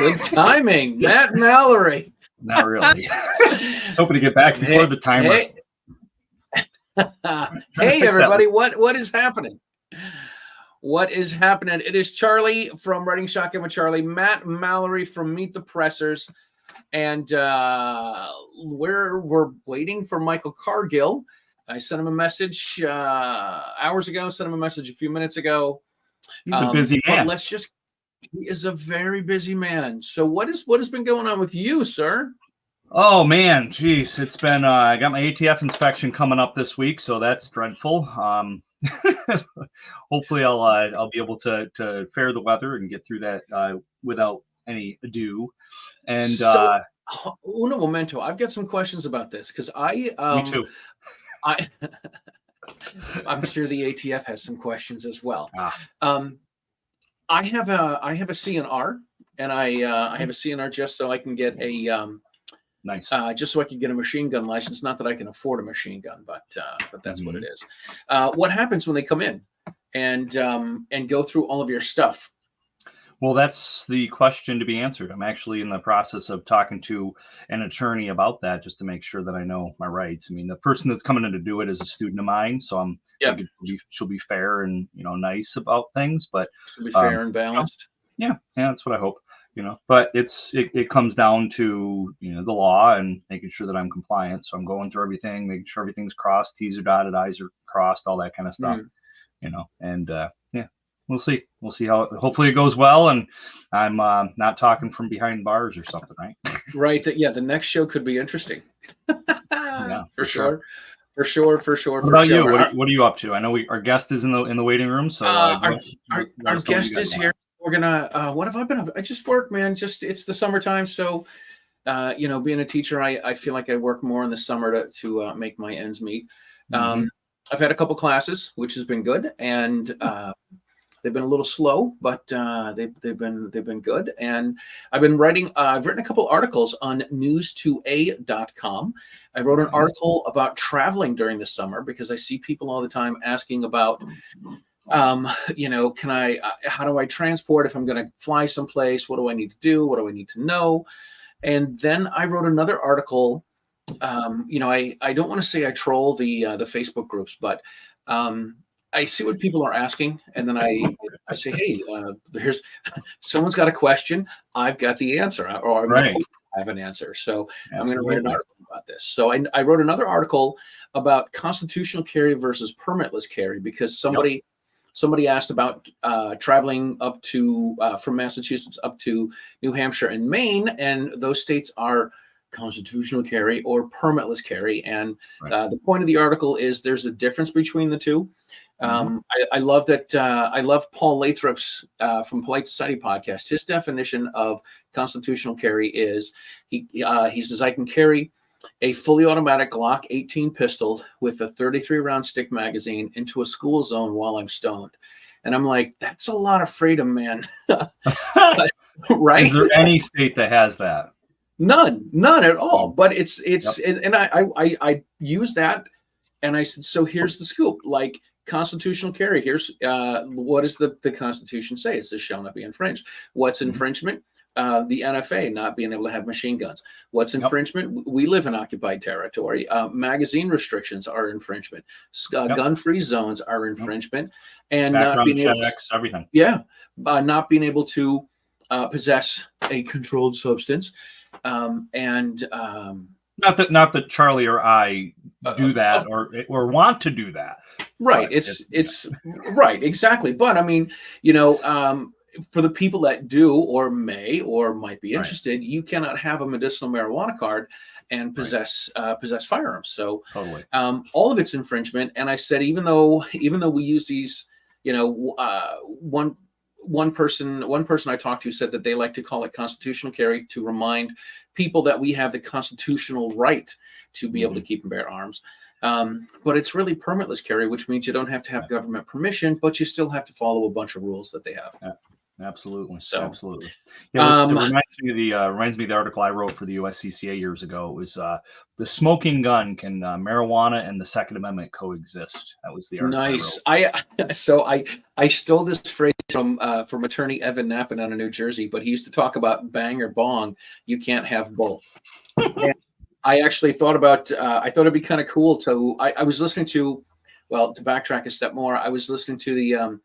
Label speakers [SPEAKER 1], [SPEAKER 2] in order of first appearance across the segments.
[SPEAKER 1] Good timing, Matt Mallory.
[SPEAKER 2] Not really. I was hoping to get back before the timer.
[SPEAKER 1] Hey everybody, what is happening? What is happening? It is Charlie from Writing Shotgun with Charlie, Matt Mallory from Meet the Pressers, and we're waiting for Michael Cargill. I sent him a message hours ago, sent him a message a few minutes ago.
[SPEAKER 2] He's a busy man.
[SPEAKER 1] He is a very busy man. So what has been going on with you, sir?
[SPEAKER 2] Oh man, geez, it's been I got my ATF inspection coming up this week, so that's dreadful. Hopefully I'll be able to fare the weather and get through that without any ado. And
[SPEAKER 1] so, uno momento, I've got some questions about this because
[SPEAKER 2] me too.
[SPEAKER 1] I'm sure the ATF has some questions as well. I have a CNR, and I have a CNR just so I can get a
[SPEAKER 2] nice,
[SPEAKER 1] just so I can get a machine gun license. Not that I can afford a machine gun, but that's what it is. What happens when they come in and go through all of your stuff?
[SPEAKER 2] Well, that's the question to be answered. I'm actually in the process of talking to an attorney about that, just to make sure that I know my rights. I mean, the person that's coming in to do it is a student of mine, so I'm thinking she'll be fair and nice about things. But
[SPEAKER 1] she'll be fair and balanced.
[SPEAKER 2] Yeah, that's what I hope. But it comes down to the law and making sure that I'm compliant. So I'm going through everything, making sure everything's crossed, T's are dotted, I's are crossed, all that kind of stuff. And we'll see. We'll see how. Hopefully it goes well, and I'm not talking from behind bars or something, right?
[SPEAKER 1] Right. The next show could be interesting.
[SPEAKER 2] Yeah,
[SPEAKER 1] for sure. For sure.
[SPEAKER 2] What about you? What are you up to? I know our guest is in the waiting room. So
[SPEAKER 1] our guest is here. We're gonna. What have I been up? I just work, man. It's the summertime, so being a teacher, I feel like I work more in the summer to make my ends meet. I've had a couple classes, which has been good, and they've been a little slow, but they've been good. And I've been writing. I've written a couple articles on news2a.com. I wrote an article about traveling during the summer because I see people all the time asking about. How do I transport if I'm going to fly someplace? What do I need to do? What do I need to know? And then I wrote another article. I don't want to say I troll the Facebook groups, but I see what people are asking, and then I say, hey, here's someone's got a question. I've got the answer, or I have an answer. So I'm going to write an article about this. So I wrote another article about constitutional carry versus permitless carry because somebody asked about traveling up to from Massachusetts up to New Hampshire and Maine, and those states are constitutional carry or permitless carry. And the point of the article is there's a difference between the two. I love that. I love Paul Lathrop's from Polite Society podcast. His definition of constitutional carry is he says I can carry a fully automatic Glock 18 pistol with a 33 round stick magazine into a school zone while I'm stoned. And I'm like, that's a lot of freedom, man. Right? Is
[SPEAKER 2] there any state that has that?
[SPEAKER 1] None at all. But and I use that, and I said, so here's the scoop. Like constitutional carry. Here's what does the Constitution say? It says shall not be infringed. What's infringement? The NFA not being able to have machine guns. What's infringement? We live in occupied territory. Magazine restrictions are infringement. Gun-free zones are infringement, and not being able to,
[SPEAKER 2] everything.
[SPEAKER 1] Not being able to possess a controlled substance, and
[SPEAKER 2] not that Charlie or I do that or want to do that.
[SPEAKER 1] Right. It's right. Exactly. But I mean, for the people that do or may or might be interested, you cannot have a medicinal marijuana card and possess firearms. So
[SPEAKER 2] totally,
[SPEAKER 1] all of it's infringement. And I said, even though we use these, one person I talked to said that they like to call it constitutional carry to remind people that we have the constitutional right to be able to keep and bear arms. But it's really permitless carry, which means you don't have to have government permission, but you still have to follow a bunch of rules that they have.
[SPEAKER 2] Absolutely.
[SPEAKER 1] So,
[SPEAKER 2] Absolutely. Yeah, it reminds me of the article I wrote for the USCCA years ago. It was the smoking gun, can marijuana and the Second Amendment coexist? That was the article I
[SPEAKER 1] nice.
[SPEAKER 2] wrote.
[SPEAKER 1] I stole this phrase from attorney Evan Nappen out of New Jersey, but he used to talk about bang or bong. You can't have both. And I actually thought about. I thought it'd be kind of cool to. I was listening to. Well, to backtrack a step more, I was listening to the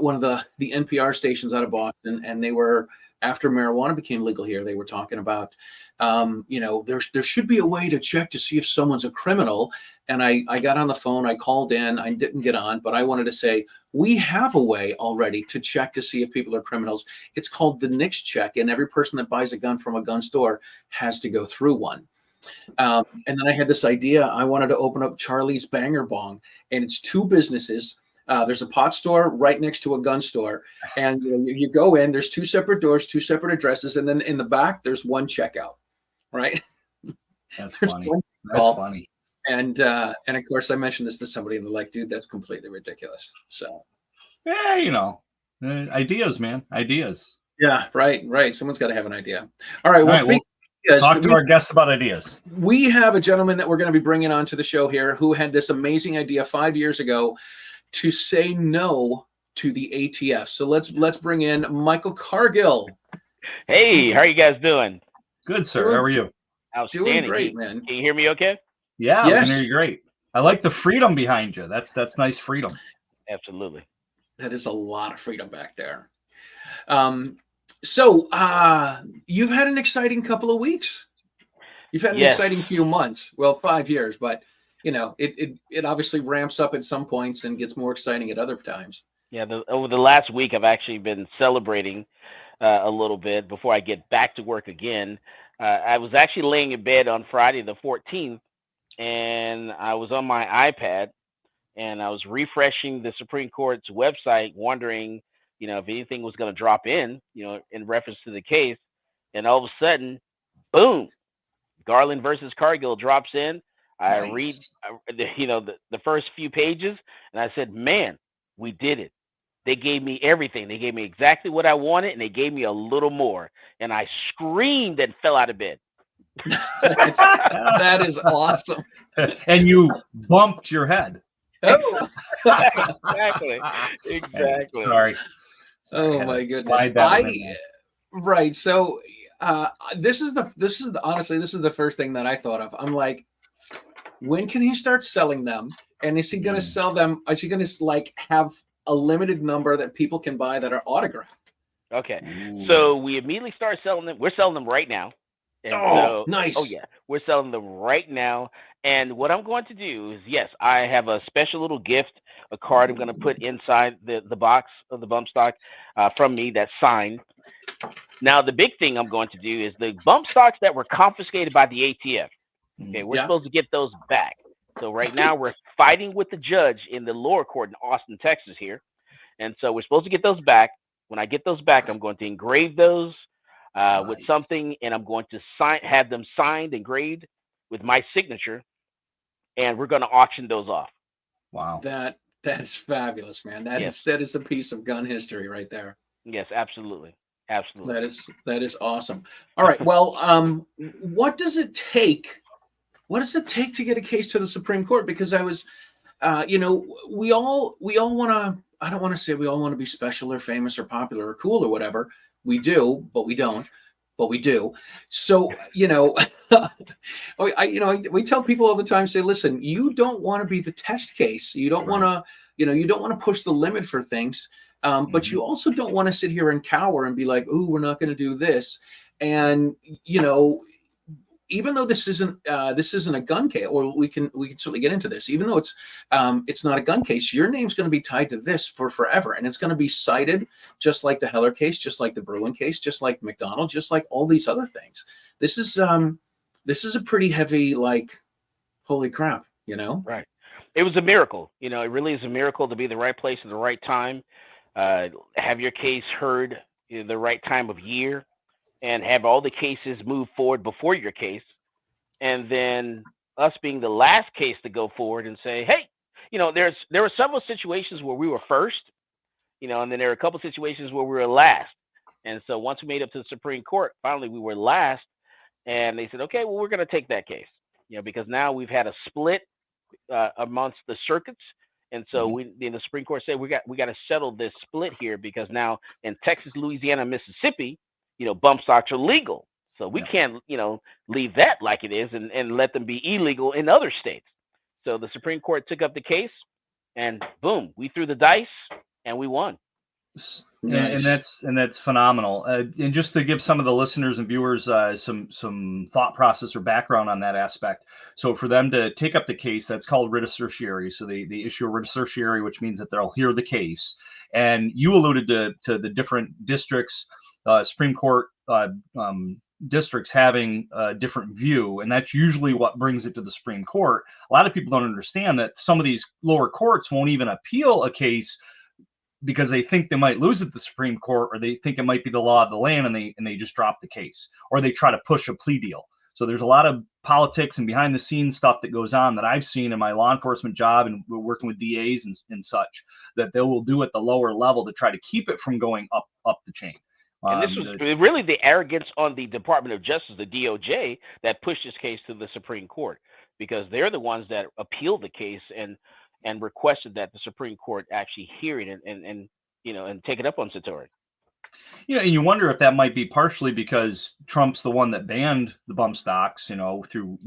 [SPEAKER 1] one of the NPR stations out of Boston, and they were, after marijuana became legal here, they were talking about, there should be a way to check to see if someone's a criminal. And I got on the phone, I called in, I didn't get on, but I wanted to say, we have a way already to check to see if people are criminals. It's called the NICS check, and every person that buys a gun from a gun store has to go through one. And then I had this idea. I wanted to open up Charlie's Banger Bong, and it's two businesses. There's a pot store right next to a gun store, and you go in. There's two separate doors, two separate addresses, and then in the back there's one checkout. Right?
[SPEAKER 2] That's funny. That's funny.
[SPEAKER 1] And of course I mentioned this to somebody, and they're like, "Dude, that's completely ridiculous." So,
[SPEAKER 2] yeah, ideas, man, ideas.
[SPEAKER 1] Yeah, right. Someone's got to have an idea. All right. Well,
[SPEAKER 2] talk to our guest about ideas.
[SPEAKER 1] We have a gentleman that we're going to be bringing on to the show here who had this amazing idea 5 years ago to say no to the ATF. So let's bring in Michael Cargill.
[SPEAKER 3] Hey, how are you guys doing?
[SPEAKER 2] Good, sir. How are you?
[SPEAKER 3] Outstanding.
[SPEAKER 1] Doing great, man.
[SPEAKER 3] Can you hear me okay?
[SPEAKER 2] Yeah, yes. I can hear you great. I like the freedom behind you. That's nice freedom.
[SPEAKER 3] Absolutely.
[SPEAKER 1] That is a lot of freedom back there. So you've had an exciting couple of weeks. You've had an exciting few months. Well, 5 years, but it obviously ramps up at some points and gets more exciting at other times.
[SPEAKER 3] Yeah, over the last week, I've actually been celebrating a little bit before I get back to work again. I was actually laying in bed on Friday the 14th, and I was on my iPad, and I was refreshing the Supreme Court's website, wondering, if anything was going to drop in reference to the case. And all of a sudden, boom, Garland versus Cargill drops in. I read, the first few pages, and I said, man, we did it. They gave me everything. They gave me exactly what I wanted, and they gave me a little more. And I screamed and fell out of bed.
[SPEAKER 1] That is awesome.
[SPEAKER 2] And you bumped your head.
[SPEAKER 1] Oh.
[SPEAKER 3] Exactly.
[SPEAKER 2] Sorry.
[SPEAKER 1] Oh my goodness. Right. So this is the first thing that I thought of. I'm like, when can he start selling them? And is he going to sell them? Is he going to have a limited number that people can buy that are autographed?
[SPEAKER 3] Okay. So we immediately start selling them. We're selling them right now. And
[SPEAKER 1] nice.
[SPEAKER 3] Oh yeah, we're selling them right now. And what I'm going to do is, yes, I have a special little gift, a card I'm going to put inside the box of the bump stock from me that's signed. Now, the big thing I'm going to do is the bump stocks that were confiscated by the ATF. Okay, we're supposed to get those back. So right now we're fighting with the judge in the lower court in Austin, Texas here. And so we're supposed to get those back. When I get those back, I'm going to engrave those with something, and I'm going to have them signed, engraved with my signature, and we're going to auction those off.
[SPEAKER 2] Wow.
[SPEAKER 1] That is fabulous, man. That is a piece of gun history right there.
[SPEAKER 3] Yes, absolutely. Absolutely.
[SPEAKER 1] That is awesome. All right. Well, what does it take? What does it take to get a case to the Supreme Court? Because I was, we all want to. I don't want to say we all want to be special or famous or popular or cool or whatever. We do, but we don't. But we do. So, we tell people all the time, say, listen, you don't want to be the test case. You don't want to, you don't want to push the limit for things. But you also don't want to sit here and cower and be like, "Ooh, we're not going to do this." And even though this isn't a gun case, or we can certainly get into this. Even though it's not a gun case, your name's going to be tied to this for forever, and it's going to be cited just like the Heller case, just like the Bruin case, just like McDonald, just like all these other things. This is a pretty heavy, like, holy crap,
[SPEAKER 3] Right. It was a miracle. It really is a miracle to be in the right place at the right time. Have your case heard in the right time of year, and have all the cases move forward before your case, and then us being the last case to go forward and say, hey, there were several situations where we were first, and then there were a couple situations where we were last. And so once we made up to the Supreme Court, finally we were last, and they said, okay, well, we're going to take that case, because now we've had a split amongst the circuits. And so the Supreme Court said we got to settle this split here, because now in Texas, Louisiana, Mississippi, bump stocks are legal. So we can't, leave that like it is and let them be illegal in other states. So the Supreme Court took up the case, and boom, we threw the dice and we won.
[SPEAKER 2] Nice. And that's phenomenal. And just to give some of the listeners and viewers some thought process or background on that aspect. So for them to take up the case, that's called writ of certiorari. So they issue a writ of certiorari, which means that they'll hear the case. And you alluded to the different districts, Supreme Court districts having a different view, and that's usually what brings it to the Supreme Court. A lot of people don't understand that some of these lower courts won't even appeal a case because they think they might lose at the Supreme Court, or they think it might be the law of the land, and they just drop the case, or they try to push a plea deal. So there's a lot of politics and behind the scenes stuff that goes on that I've seen in my law enforcement job and working with DAs and such, that they will do at the lower level to try to keep it from going up the chain.
[SPEAKER 3] And this was really the arrogance on the Department of Justice, the DOJ, that pushed this case to the Supreme Court, because they're the ones that appealed the case and requested that the Supreme Court actually hear it and take it up on certiorari.
[SPEAKER 2] And you wonder if that might be partially because Trump's the one that banned the bump stocks, through,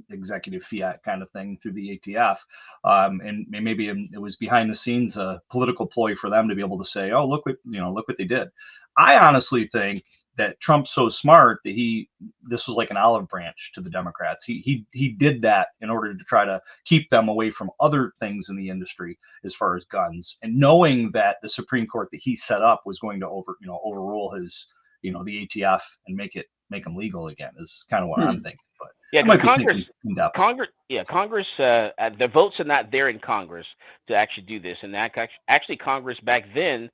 [SPEAKER 2] executive fiat kind of thing through the ATF. And maybe it was behind the scenes a political ploy for them to be able to say, oh, look what they did. I honestly think that Trump's so smart that this was like an olive branch to the Democrats. He did that in order to try to keep them away from other things in the industry as far as guns, and knowing that the Supreme Court that he set up was going to overrule his, the ATF and make them legal again is kind of what I'm thinking. But
[SPEAKER 3] yeah, Congress, the votes are not there in Congress to actually do this. And actually Congress back then,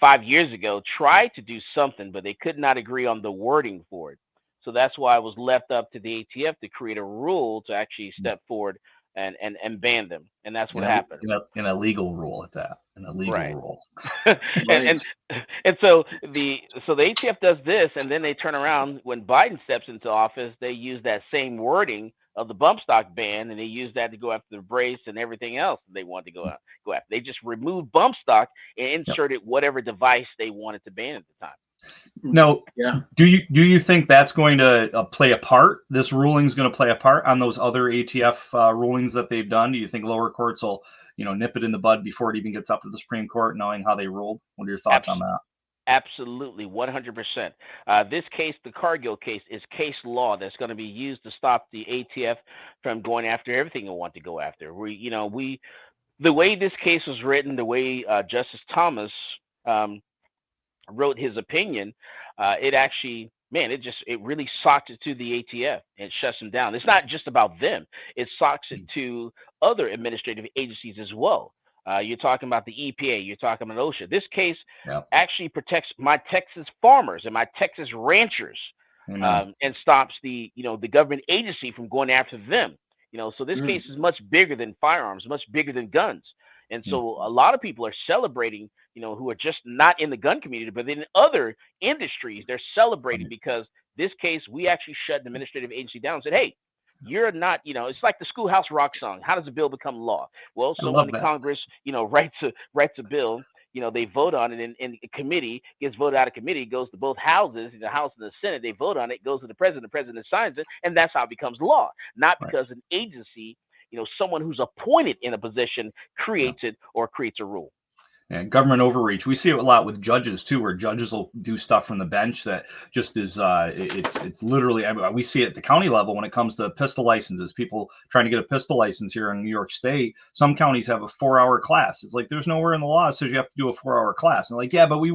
[SPEAKER 3] 5 years ago, tried to do something, but they could not agree on the wording for it. So that's why it was left up to the ATF to create a rule to actually step forward and ban them. And that's what happened.
[SPEAKER 2] In a legal rule at that. In a legal rule.
[SPEAKER 3] and so the ATF does this, and then they turn around when Biden steps into office, they use that same wording of the bump stock ban, and they use that to go after the brace and everything else they wanted to go after. They just removed bump stock and inserted whatever device they wanted to ban at the time.
[SPEAKER 2] Now, do you think that's going to play a part? This ruling is going to play a part on those other ATF rulings that they've done? Do you think lower courts will, nip it in the bud before it even gets up to the Supreme Court, knowing how they ruled? What are your thoughts on that?
[SPEAKER 3] Absolutely, 100%. This case, the Cargill case, is case law that's going to be used to stop the ATF from going after everything they want to go after. The way this case was written, the way Justice Thomas wrote his opinion, it actually, it really socks it to the ATF and shuts them down. It's not just about them; it socks it to other administrative agencies as well. You're talking about the EPA, you're talking about OSHA. This case actually protects my Texas farmers and my Texas ranchers, and stops the government agency from going after them. So this case is much bigger than firearms, much bigger than guns. And so a lot of people are celebrating, who are just not in the gun community, but in other industries, they're celebrating because this case, we actually shut an administrative agency down and said, hey, you're not, it's like the Schoolhouse Rock song. How does a bill become law? Well, so when the Congress, writes a bill, they vote on it, and a committee gets voted out of committee, goes to both houses, the House and the Senate. They vote on it, goes to the president signs it, and that's how it becomes law. Not because an agency, someone who's appointed in a position creates it or creates a rule.
[SPEAKER 2] And government overreach. We see it a lot with judges too, where judges will do stuff from the bench that just is it's literally, we see it at the county level when it comes to pistol licenses. People trying to get a pistol license here in New York State, some counties have a 4-hour class. It's like there's nowhere in the law that says you have to do a 4-hour class. And like, yeah, but we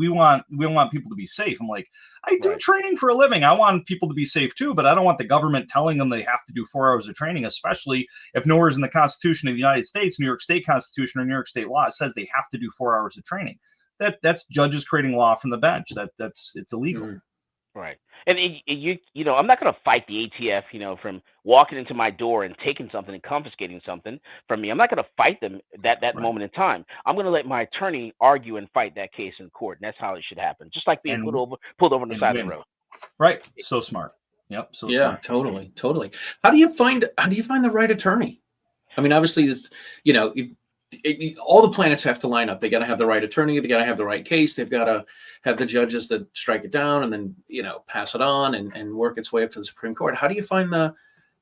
[SPEAKER 2] want people to be safe. I'm like, I do training for a living. I want people to be safe too, but I don't want the government telling them they have to do 4 hours of training, especially if nowhere's in the Constitution of the United States, New York State Constitution or New York State law says they have to do 4 hours of training. That's judges creating law from the bench. It's illegal.
[SPEAKER 3] Right. And you know, I'm not going to fight the ATF, you know, from walking into my door and taking something and confiscating something from me. I'm not going to fight them that
[SPEAKER 2] Right.
[SPEAKER 3] moment in time. I'm going to let my attorney argue and fight that case in court, and that's how it should happen. Just like being
[SPEAKER 2] And
[SPEAKER 3] pulled over on the side
[SPEAKER 2] win.
[SPEAKER 3] of the road.
[SPEAKER 2] Right. So smart. Yep. So
[SPEAKER 1] Yeah,
[SPEAKER 2] smart.
[SPEAKER 1] totally, totally. How do you find the right attorney? I mean, obviously, it's, you know, all the planets have to line up. They got to have the right attorney. They got to have the right case. They've got to have the judges that strike it down and then, you know, pass it on and work its way up to the Supreme Court. How do you find the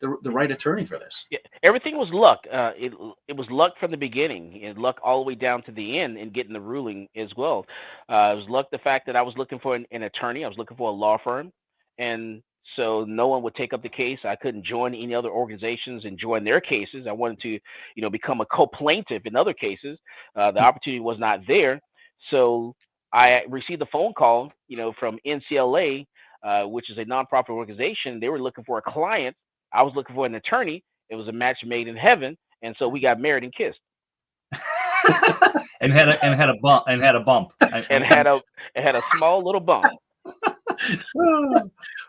[SPEAKER 1] right attorney for this?
[SPEAKER 3] Yeah, everything was luck. It was luck from the beginning, and luck all the way down to the end in getting the ruling as well. It was luck the fact that I was looking for an attorney. I was looking for a law firm, and so no one would take up the case. I couldn't join any other organizations and join their cases. I wanted to, you know, become a co-plaintiff in other cases. The opportunity was not there, so I received a phone call, you know, from NCLA, which is a nonprofit organization. They were looking for a client. I was looking for an attorney. It was a match made in heaven, and so we got married and kissed.
[SPEAKER 2] and had a bump
[SPEAKER 3] and had a small little bump.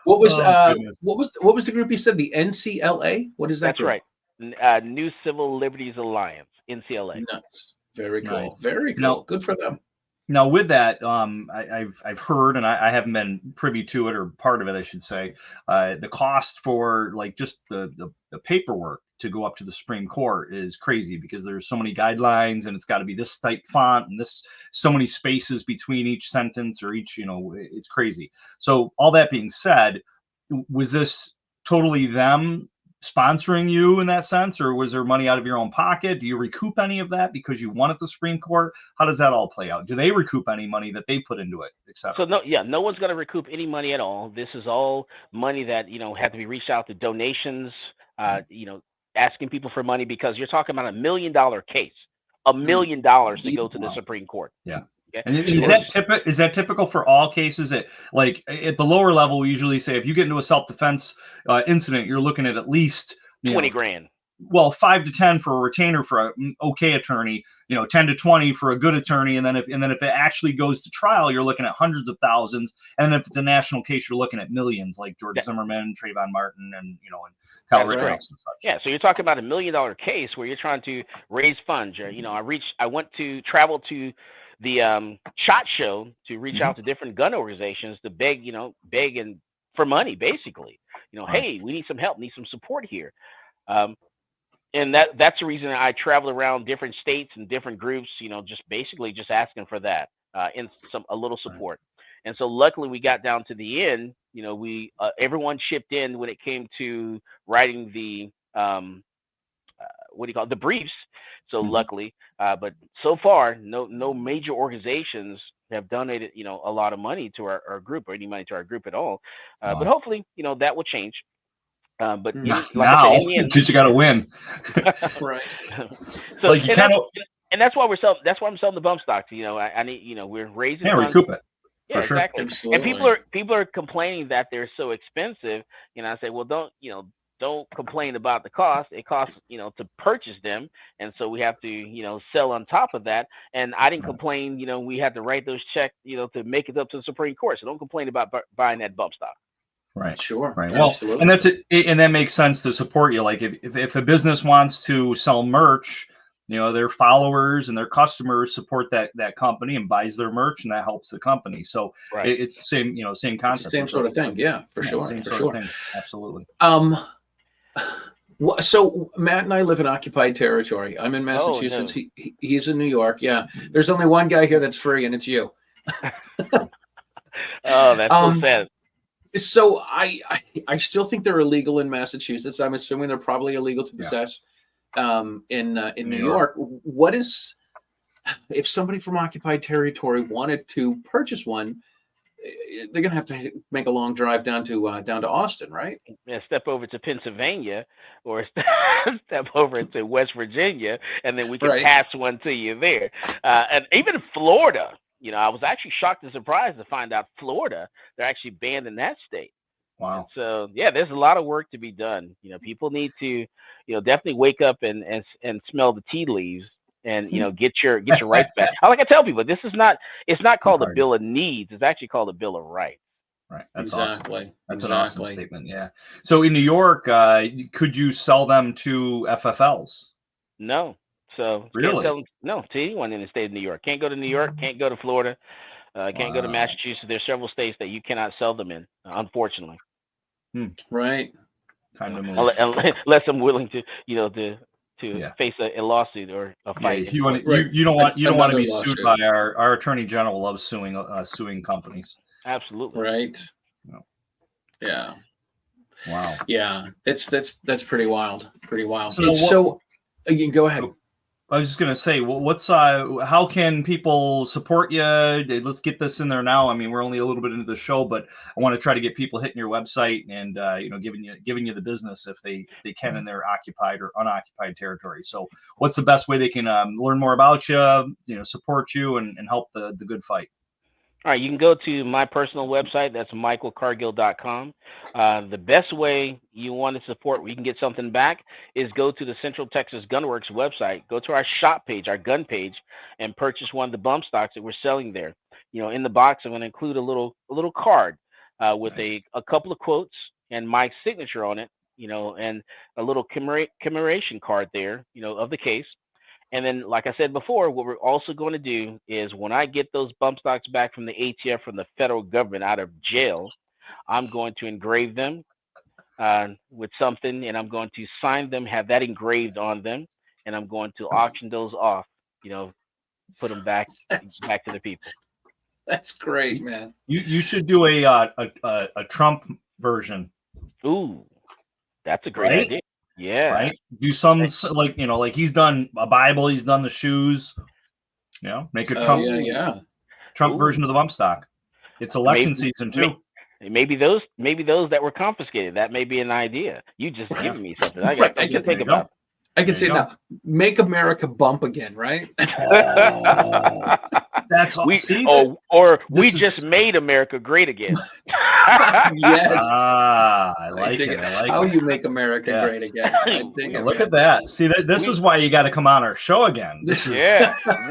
[SPEAKER 1] What was the group you said? The NCLA? What is that?
[SPEAKER 3] That's
[SPEAKER 1] group?
[SPEAKER 3] right. New Civil Liberties Alliance, NCLA.
[SPEAKER 1] Nice. Very cool.
[SPEAKER 2] Nice.
[SPEAKER 1] Very cool.
[SPEAKER 2] Now,
[SPEAKER 1] good for them.
[SPEAKER 2] Now with that, I've heard, and I haven't been privy to it, or part of it, I should say, the cost for like just the paperwork to go up to the Supreme Court is crazy because there's so many guidelines, and it's got to be this type font and this so many spaces between each sentence or each, you know, it's crazy. So all that being said, was this totally them sponsoring you in that sense, or was there money out of your own pocket? Do you recoup any of that because you won at the Supreme Court? How does that all play out? Do they recoup any money that they put into it, etc.?
[SPEAKER 3] So no one's going to recoup any money at all. This is all money that, you know, had to be reached out to donations, you know, asking people for money, because you're talking about $1 million case, $1 million to go to the Supreme Court.
[SPEAKER 2] Yeah.
[SPEAKER 3] Okay?
[SPEAKER 2] And is that typical for all cases? That, like, at the lower level, we usually say if you get into a self-defense incident, you're looking at least
[SPEAKER 3] 20 grand.
[SPEAKER 2] Well, 5 to 10 for a retainer for an okay attorney, you know, 10 to 20 for a good attorney, and then if it actually goes to trial, you're looking at hundreds of thousands, and if it's a national case, you're looking at millions, like George Zimmerman, Trayvon Martin, and, you know, and Kyle Rittenhouse and such.
[SPEAKER 3] Yeah, so you're talking about $1 million case where you're trying to raise funds. You know, I traveled to the SHOT Show to reach out to different gun organizations to beg and for money, basically. You know, hey, we need some help, need some support here. And that's the reason I traveled around different states and different groups, you know, just basically just asking for that and a little support. And so luckily we got down to the end. You know, we everyone chipped in when it came to writing the the briefs. So luckily, but so far no major organizations have donated, you know, a lot of money to our group, or any money to our group at all. But hopefully, you know, that will change. But
[SPEAKER 2] now, because you got to win,
[SPEAKER 1] right?
[SPEAKER 3] So,
[SPEAKER 2] like you kind of,
[SPEAKER 3] and that's why I'm selling the bump stocks. You know, I need, you know, we're raising.
[SPEAKER 2] Yeah, recoup it.
[SPEAKER 3] Yeah,
[SPEAKER 2] for sure.
[SPEAKER 3] Exactly.
[SPEAKER 1] Absolutely.
[SPEAKER 3] And people are complaining that they're so expensive. You know, I say, well, don't complain about the cost. It costs, you know, to purchase them, and so we have to, you know, sell on top of that. And I didn't complain. You know, we had to write those checks, you know, to make it up to the Supreme Court. So don't complain about buying that bump stock.
[SPEAKER 2] Right.
[SPEAKER 1] Sure.
[SPEAKER 2] Right. Well,
[SPEAKER 1] absolutely.
[SPEAKER 2] And that's it. And that makes sense to support you. Like if a business wants to sell merch, you know, their followers and their customers support that company and buys their merch, and that helps the company. So it's the same, you know, same concept.
[SPEAKER 1] Same sort of thing. Yeah, for sure.
[SPEAKER 2] Same
[SPEAKER 1] for
[SPEAKER 2] sort of thing. Absolutely.
[SPEAKER 1] So Matt and I live in occupied territory. I'm in Massachusetts.
[SPEAKER 3] Oh, no.
[SPEAKER 1] He's in New York. Yeah. There's only one guy here that's free, and it's you.
[SPEAKER 3] Oh, that's so sad.
[SPEAKER 1] So I still think they're illegal in Massachusetts. I'm assuming they're probably illegal to possess in New York. What is, if somebody from occupied territory wanted to purchase one, they're gonna have to make a long drive down to Austin, right?
[SPEAKER 3] Yeah, step over to Pennsylvania or step over to West Virginia, and then we can pass one to you there. And even Florida. You know, I was actually shocked and surprised to find out Florida, they're actually banned in that state.
[SPEAKER 2] Wow.
[SPEAKER 3] And so, yeah, there's a lot of work to be done. You know, people need to, you know, definitely wake up and smell the tea leaves and, you know, get your rights back. Like I tell people, it's not called a Bill of Needs. It's actually called a Bill of Rights.
[SPEAKER 2] Right. That's awesome.
[SPEAKER 1] Exactly.
[SPEAKER 2] That's an awesome statement. Yeah. So in New York, could you sell them to FFLs?
[SPEAKER 3] No. So
[SPEAKER 2] Really?
[SPEAKER 3] can't sell them, no, to anyone in the state of New York. Can't go to New York. Can't go to Florida. Can't go to
[SPEAKER 2] Wow.
[SPEAKER 3] Massachusetts. There's several states that you cannot sell them in, unfortunately.
[SPEAKER 1] Right.
[SPEAKER 2] Time to move.
[SPEAKER 3] Unless I'm willing to, to
[SPEAKER 2] Yeah.
[SPEAKER 3] face a lawsuit or a fight.
[SPEAKER 2] Yeah, you don't want to be sued by our attorney general. Loves suing companies.
[SPEAKER 3] Absolutely.
[SPEAKER 1] Right.
[SPEAKER 2] No.
[SPEAKER 1] Yeah.
[SPEAKER 2] Wow.
[SPEAKER 1] Yeah. That's pretty wild. Pretty wild.
[SPEAKER 2] So
[SPEAKER 1] you can go ahead.
[SPEAKER 2] I was just gonna say, what's how can people support you? Let's get this in there now. I mean, we're only a little bit into the show, but I want to try to get people hitting your website and giving you the business if they can in their occupied or unoccupied territory. So, what's the best way they can learn more about you, support you, and help the good fight?
[SPEAKER 3] All right, you can go to my personal website. That's michaelcargill.com. The best way you want to support, where you can get something back, is go to the Central Texas Gunworks website. Go to our shop page, our gun page, and purchase one of the bump stocks that we're selling there. In the box, I'm going to include a little card with
[SPEAKER 2] Nice.
[SPEAKER 3] a couple of quotes and my signature on it. And a little commemoration card there. Of the case. And then, like I said before, what we're also going to do is when I get those bump stocks back from the ATF, from the federal government out of jail, I'm going to engrave them with something, and I'm going to sign them, have that engraved on them, and I'm going to auction those off, put them back to the people.
[SPEAKER 1] That's great, man.
[SPEAKER 2] You should do a Trump version.
[SPEAKER 3] Ooh, that's a great idea. Yeah.
[SPEAKER 2] Right. Do some like he's done a Bible. He's done the shoes. Make a Trump. Trump version of the bump stock. It's election season too.
[SPEAKER 3] Maybe those that were confiscated. That may be an idea. You just giving me something. I got to think about.
[SPEAKER 1] I can say it now. Make America bump again, right?
[SPEAKER 2] That's
[SPEAKER 3] we just made America great again.
[SPEAKER 1] Yes.
[SPEAKER 2] I like it.
[SPEAKER 1] How you make America great again?
[SPEAKER 2] Look at that. See, this is why you got to come on our show again.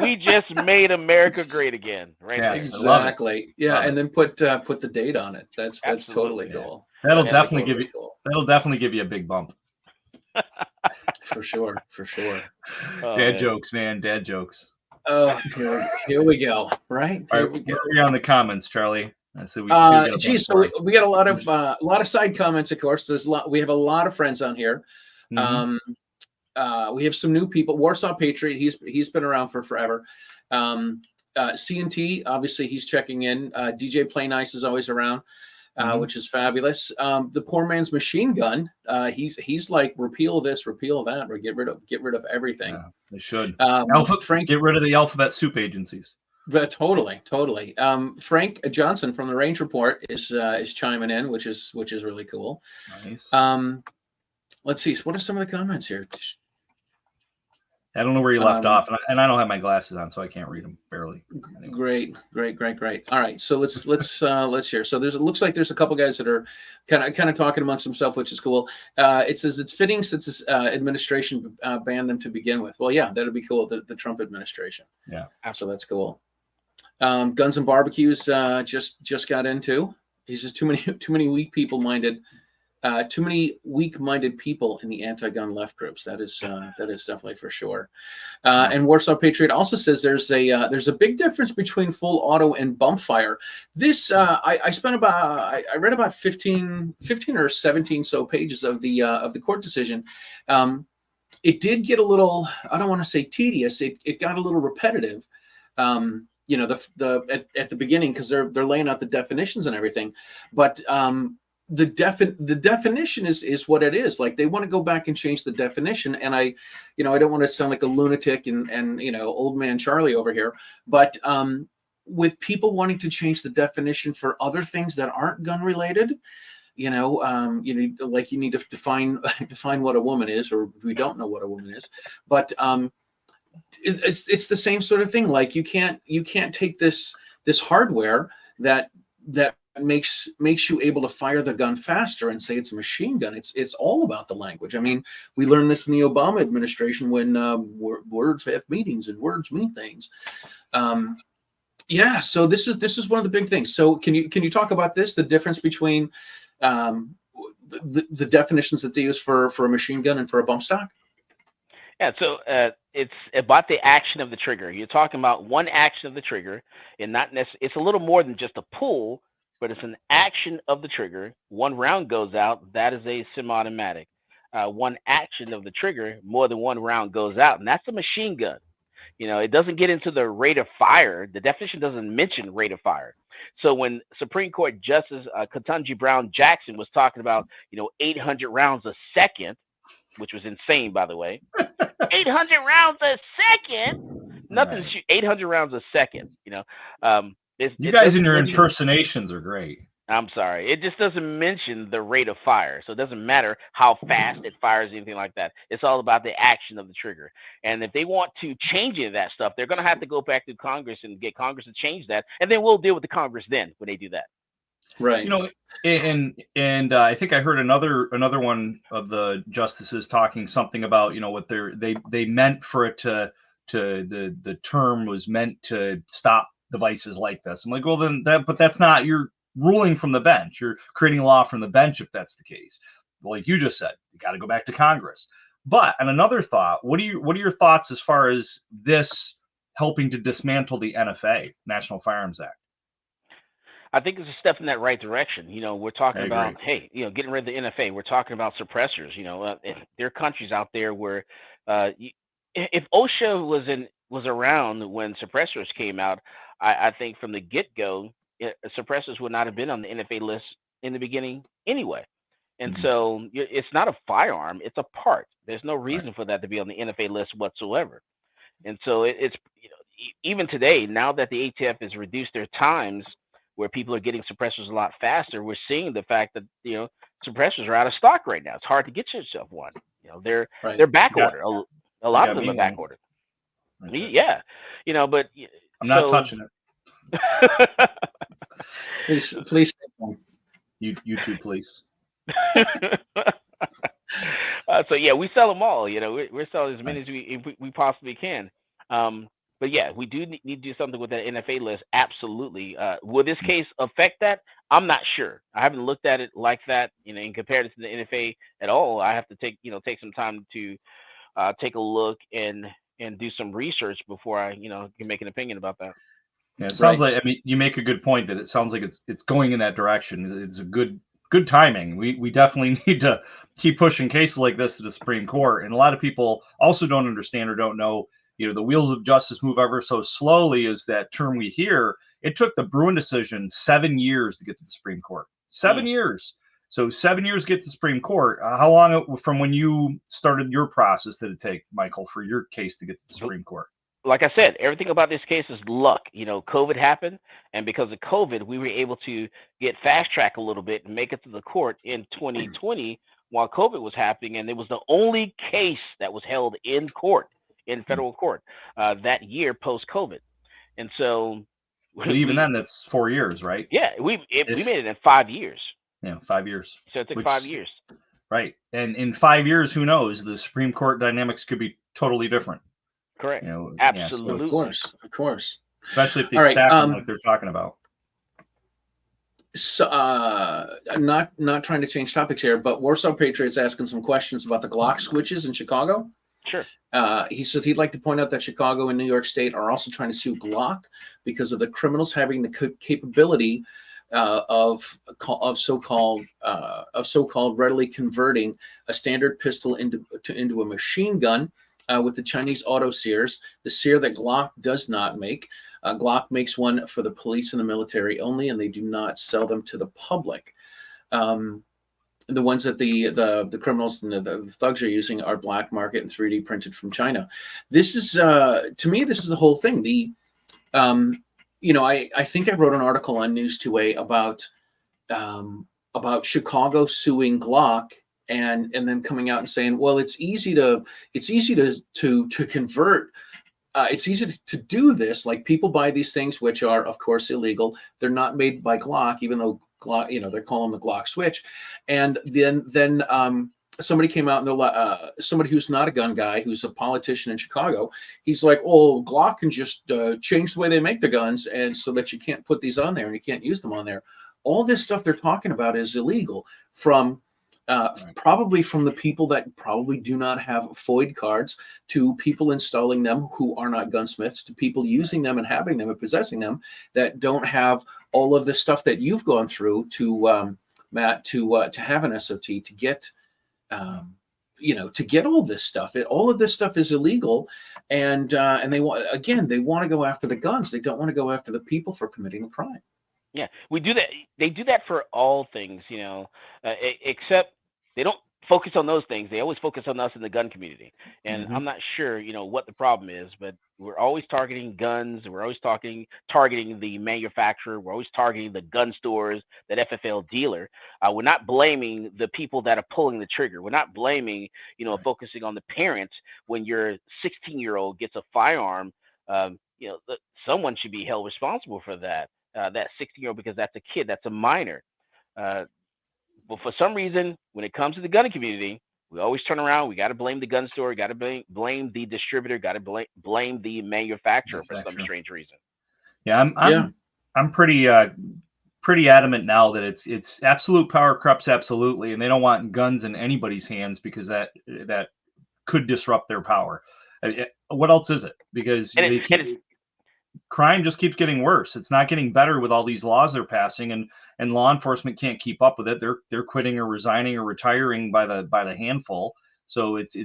[SPEAKER 3] We just made America great again. Right.
[SPEAKER 2] Yes,
[SPEAKER 1] exactly. Yeah, and then put the date on it. That's totally cool.
[SPEAKER 2] That'll definitely give you a big bump.
[SPEAKER 1] For sure.
[SPEAKER 2] Dad jokes, man. Dad jokes.
[SPEAKER 1] Oh, here we go. Right.
[SPEAKER 2] All right, we're on the comments, Charlie. So we
[SPEAKER 1] got a lot of side comments. Of course, we have a lot of friends on here.
[SPEAKER 2] Mm-hmm.
[SPEAKER 1] We have some new people. Warsaw Patriot. He's been around for forever. C&T, obviously, he's checking in. DJ Play Nice is always around. Which is fabulous. The poor man's machine gun. He's like, repeal this, repeal that, or get rid of everything.
[SPEAKER 2] Yeah, they should.
[SPEAKER 1] Frank,
[SPEAKER 2] get rid of the alphabet soup agencies.
[SPEAKER 1] But totally. Frank Johnson from the Range Report is chiming in, which is really cool.
[SPEAKER 2] Nice.
[SPEAKER 1] Let's see. What are some of the comments here?
[SPEAKER 2] I don't know where you left off, and I don't have my glasses on, so I can't read them barely.
[SPEAKER 1] Anyway. Great. All right, so let's hear. So it looks like there's a couple guys that are kind of talking amongst themselves, which is cool. It says it's fitting since this administration banned them to begin with. Well, yeah, that'd be cool. The Trump administration.
[SPEAKER 2] Yeah.
[SPEAKER 1] So that's cool. Guns and Barbecues just got into. He says too many weak-minded people in the anti-gun left groups. That is definitely for sure. And Warsaw Patriot also says there's a big difference between full auto and bump fire. This I read about 15 or 17 so pages of the court decision. It did get a little, I don't want to say tedious. It got a little repetitive. At the beginning, because they're laying out the definitions and everything, but the definition is what it is. Like, they want to go back and change the definition, and I don't want to sound like a lunatic and old man Charlie over here, but with people wanting to change the definition for other things that aren't gun related, you need to define what a woman is, or we don't know what a woman is, but it's the same sort of thing. Like, you can't take this hardware that makes you able to fire the gun faster and say it's a machine gun. It's all about the language. I mean, we learned this in the Obama administration when words have meanings and words mean things. Yeah, so this is one of the big things. So can you talk about this? The difference between the definitions that they use for a machine gun and for a bump stock?
[SPEAKER 3] Yeah, so it's about the action of the trigger. You're talking about one action of the trigger, and not necessarily. It's a little more than just a pull, but it's an action of the trigger. One round goes out. That is a semi-automatic. One action of the trigger, more than one round goes out, and that's a machine gun. It doesn't get into the rate of fire. The definition doesn't mention rate of fire. So when Supreme Court Justice Ketanji Brown Jackson was talking about 800 rounds a second, which was insane, by the way. 800 rounds a second. Nothing's 800 rounds a second.
[SPEAKER 2] You guys and your impersonations are great.
[SPEAKER 3] I'm sorry. It just doesn't mention the rate of fire. So it doesn't matter how fast it fires, anything like that. It's all about the action of the trigger. And if they want to change any of that stuff, they're going to have to go back to Congress and get Congress to change that. And then we'll deal with the Congress then when they do that.
[SPEAKER 1] Right.
[SPEAKER 2] And I think I heard another one of the justices talking something about, what they meant for it to the term was meant to stop devices like this. I'm like, well, but that's not your ruling from the bench. You're creating a law from the bench if that's the case. Like you just said, you got to go back to Congress. But and another thought, what are your thoughts as far as this helping to dismantle the NFA, National Firearms Act?
[SPEAKER 3] I think it's a step in that right direction. We're talking about, hey, getting rid of the NFA. We're talking about suppressors. There are countries out there where if OSHA was around when suppressors came out, I think from the get-go, suppressors would not have been on the NFA list in the beginning anyway. And so it's not a firearm, it's a part. There's no reason for that to be on the NFA list whatsoever. And so it's even today, now that the ATF has reduced their times where people are getting suppressors a lot faster, we're seeing the fact that suppressors are out of stock right now. It's hard to get yourself one. They're back order. A lot of them are back order. Yeah, but
[SPEAKER 2] I'm not touching
[SPEAKER 1] it. Please.
[SPEAKER 2] You too, please.
[SPEAKER 3] So yeah, we sell them all. We're selling as many as we possibly can. But yeah, we do need to do something with that NFA list. Absolutely. Will this case affect that? I'm not sure. I haven't looked at it like that, in comparison to the NFA at all. I have to take some time to take a look and do some research before I, can make an opinion about that.
[SPEAKER 2] Yeah, it sounds like, you make a good point that it sounds like it's going in that direction. It's a good timing. We definitely need to keep pushing cases like this to the Supreme Court. And a lot of people also don't understand or don't know, the wheels of justice move ever so slowly is that term we hear. It took the Bruin decision 7 years to get to the Supreme Court. 7 years. So 7 years to get to the Supreme Court. How long from when you started your process did it take, Michael, for your case to get to the Supreme Court?
[SPEAKER 3] Like I said, everything about this case is luck. COVID happened, and because of COVID, we were able to get fast track a little bit and make it to the court in 2020 while COVID was happening, and it was the only case that was held in court, in federal court, that year post-COVID. And so,
[SPEAKER 2] but even then, that's 4 years, right?
[SPEAKER 3] Yeah, we made it in 5 years.
[SPEAKER 2] Yeah, 5 years.
[SPEAKER 3] So it took 5 years.
[SPEAKER 2] Right, and in 5 years, who knows? The Supreme Court dynamics could be totally different.
[SPEAKER 3] Correct. Absolutely.
[SPEAKER 1] Yeah, so of course.
[SPEAKER 2] Especially if they stack them like they're talking about.
[SPEAKER 1] So, not trying to change topics here, but Warsaw Patriot's asking some questions about the Glock switches in Chicago.
[SPEAKER 3] Sure.
[SPEAKER 1] He said he'd like to point out that Chicago and New York State are also trying to sue Glock because of the criminals having the capability of so-called readily converting a standard pistol into a machine gun. With the Chinese auto sears, the sear that Glock does not make. Glock makes one for the police and the military only, and they do not sell them to the public. The ones that the criminals and the thugs are using are black market and 3D printed from China. This is, to me, this is the whole thing. I think I wrote an article on News 2A about Chicago suing Glock. And then coming out and saying, well, it's easy to convert. It's easy to do this. Like people buy these things, which are of course illegal. They're not made by Glock, even though Glock, they're calling the Glock switch. And then somebody came out and somebody who's not a gun guy, who's a politician in Chicago, he's like, "Oh, Glock can just change the way they make the guns, and so that you can't put these on there and you can't use them on there." All this stuff they're talking about is illegal from probably from the people that probably do not have FOID cards, to people installing them who are not gunsmiths, to people using them and having them and possessing them that don't have all of the stuff that you've gone through to Matt, to have an SOT, to get to get all this stuff. All of this stuff is illegal, and they want to go after the guns. They don't want to go after the people for committing the crime.
[SPEAKER 3] Yeah, we do that. They do that for all things, except they don't focus on those things. They always focus on us in the gun community. And I'm not sure, what the problem is, but we're always targeting guns. We're always targeting the manufacturer. We're always targeting the gun stores, that FFL dealer. We're not blaming the people that are pulling the trigger. We're not blaming, focusing on the parents. When your 16-year-old gets a firearm, someone should be held responsible for that. That 16-year-old, because that's a kid, that's a minor. But for some reason, when it comes to the gun community, we always turn around. We got to blame the gun store. Got to blame the distributor. Got to blame the manufacturer for some strange reason.
[SPEAKER 2] Yeah, I'm pretty adamant now that it's absolute power corrupts absolutely, and they don't want guns in anybody's hands because that could disrupt their power. What else is it? Because crime just keeps getting worse. It's not getting better with all these laws they're passing, and law enforcement can't keep up with it. They're quitting or resigning or retiring by the handful. So it's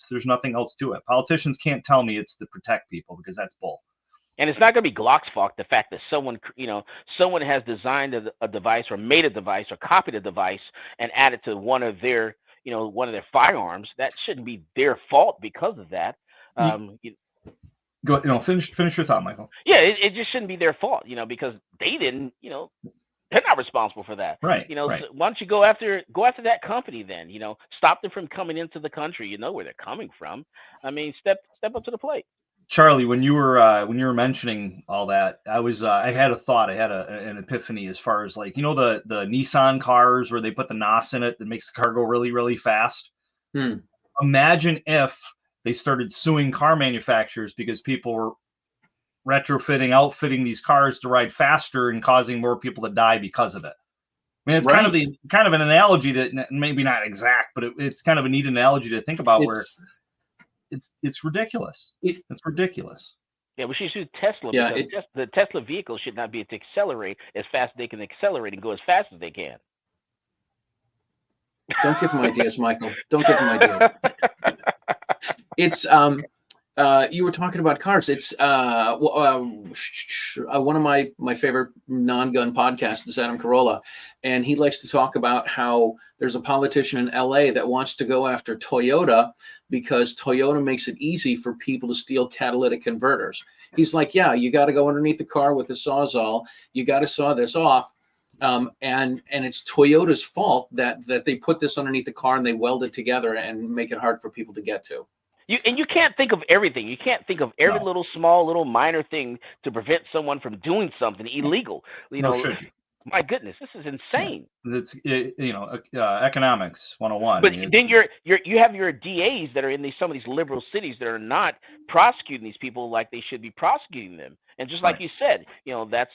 [SPEAKER 2] there's nothing else to it. Politicians can't tell me it's to protect people, because that's bull.
[SPEAKER 3] And it's not going to be Glock's fault. The fact that someone has designed a device, or made a device, or copied a device and added to one of their firearms, that shouldn't be their fault because of that.
[SPEAKER 2] Go, finish your thought, Michael.
[SPEAKER 3] Yeah, it just shouldn't be their fault, because they didn't, they're not responsible for that.
[SPEAKER 2] Right.
[SPEAKER 3] So why don't you go after that company then? Stop them from coming into the country. You know where they're coming from. I mean, step up to the plate.
[SPEAKER 2] Charlie, when you were mentioning all that, I had a thought. I had an epiphany as far as the Nissan cars where they put the NOS in it that makes the car go really, really fast. Imagine if they started suing car manufacturers because people were outfitting these cars to ride faster and causing more people to die because of it. I mean, it's kind of an analogy that maybe not exact, but it's kind of a neat analogy to think about, where it's ridiculous. It's ridiculous.
[SPEAKER 3] Yeah, we should sue Tesla.
[SPEAKER 1] Yeah,
[SPEAKER 3] because the Tesla vehicle should not be able to accelerate as fast as they can accelerate and go as fast as they can.
[SPEAKER 1] Don't give them ideas, Michael. Don't give them ideas. It's you were talking about cars. It's one of my favorite non-gun podcasts is Adam Carolla, and he likes to talk about how there's a politician in LA that wants to go after Toyota because Toyota makes it easy for people to steal catalytic converters. He's like, yeah, you got to go underneath the car with the Sawzall. You got to saw this off. And it's Toyota's fault that they put this underneath the car and they weld it together and make it hard for people to get to.
[SPEAKER 3] You can't think of everything. You can't think of every little small, little minor thing to prevent someone from doing something illegal.
[SPEAKER 2] Should you?
[SPEAKER 3] My goodness, this is insane.
[SPEAKER 2] It's economics 101.
[SPEAKER 3] But then you have your DAs that are in some of these liberal cities that are not prosecuting these people like they should be prosecuting them. And just like you said, that's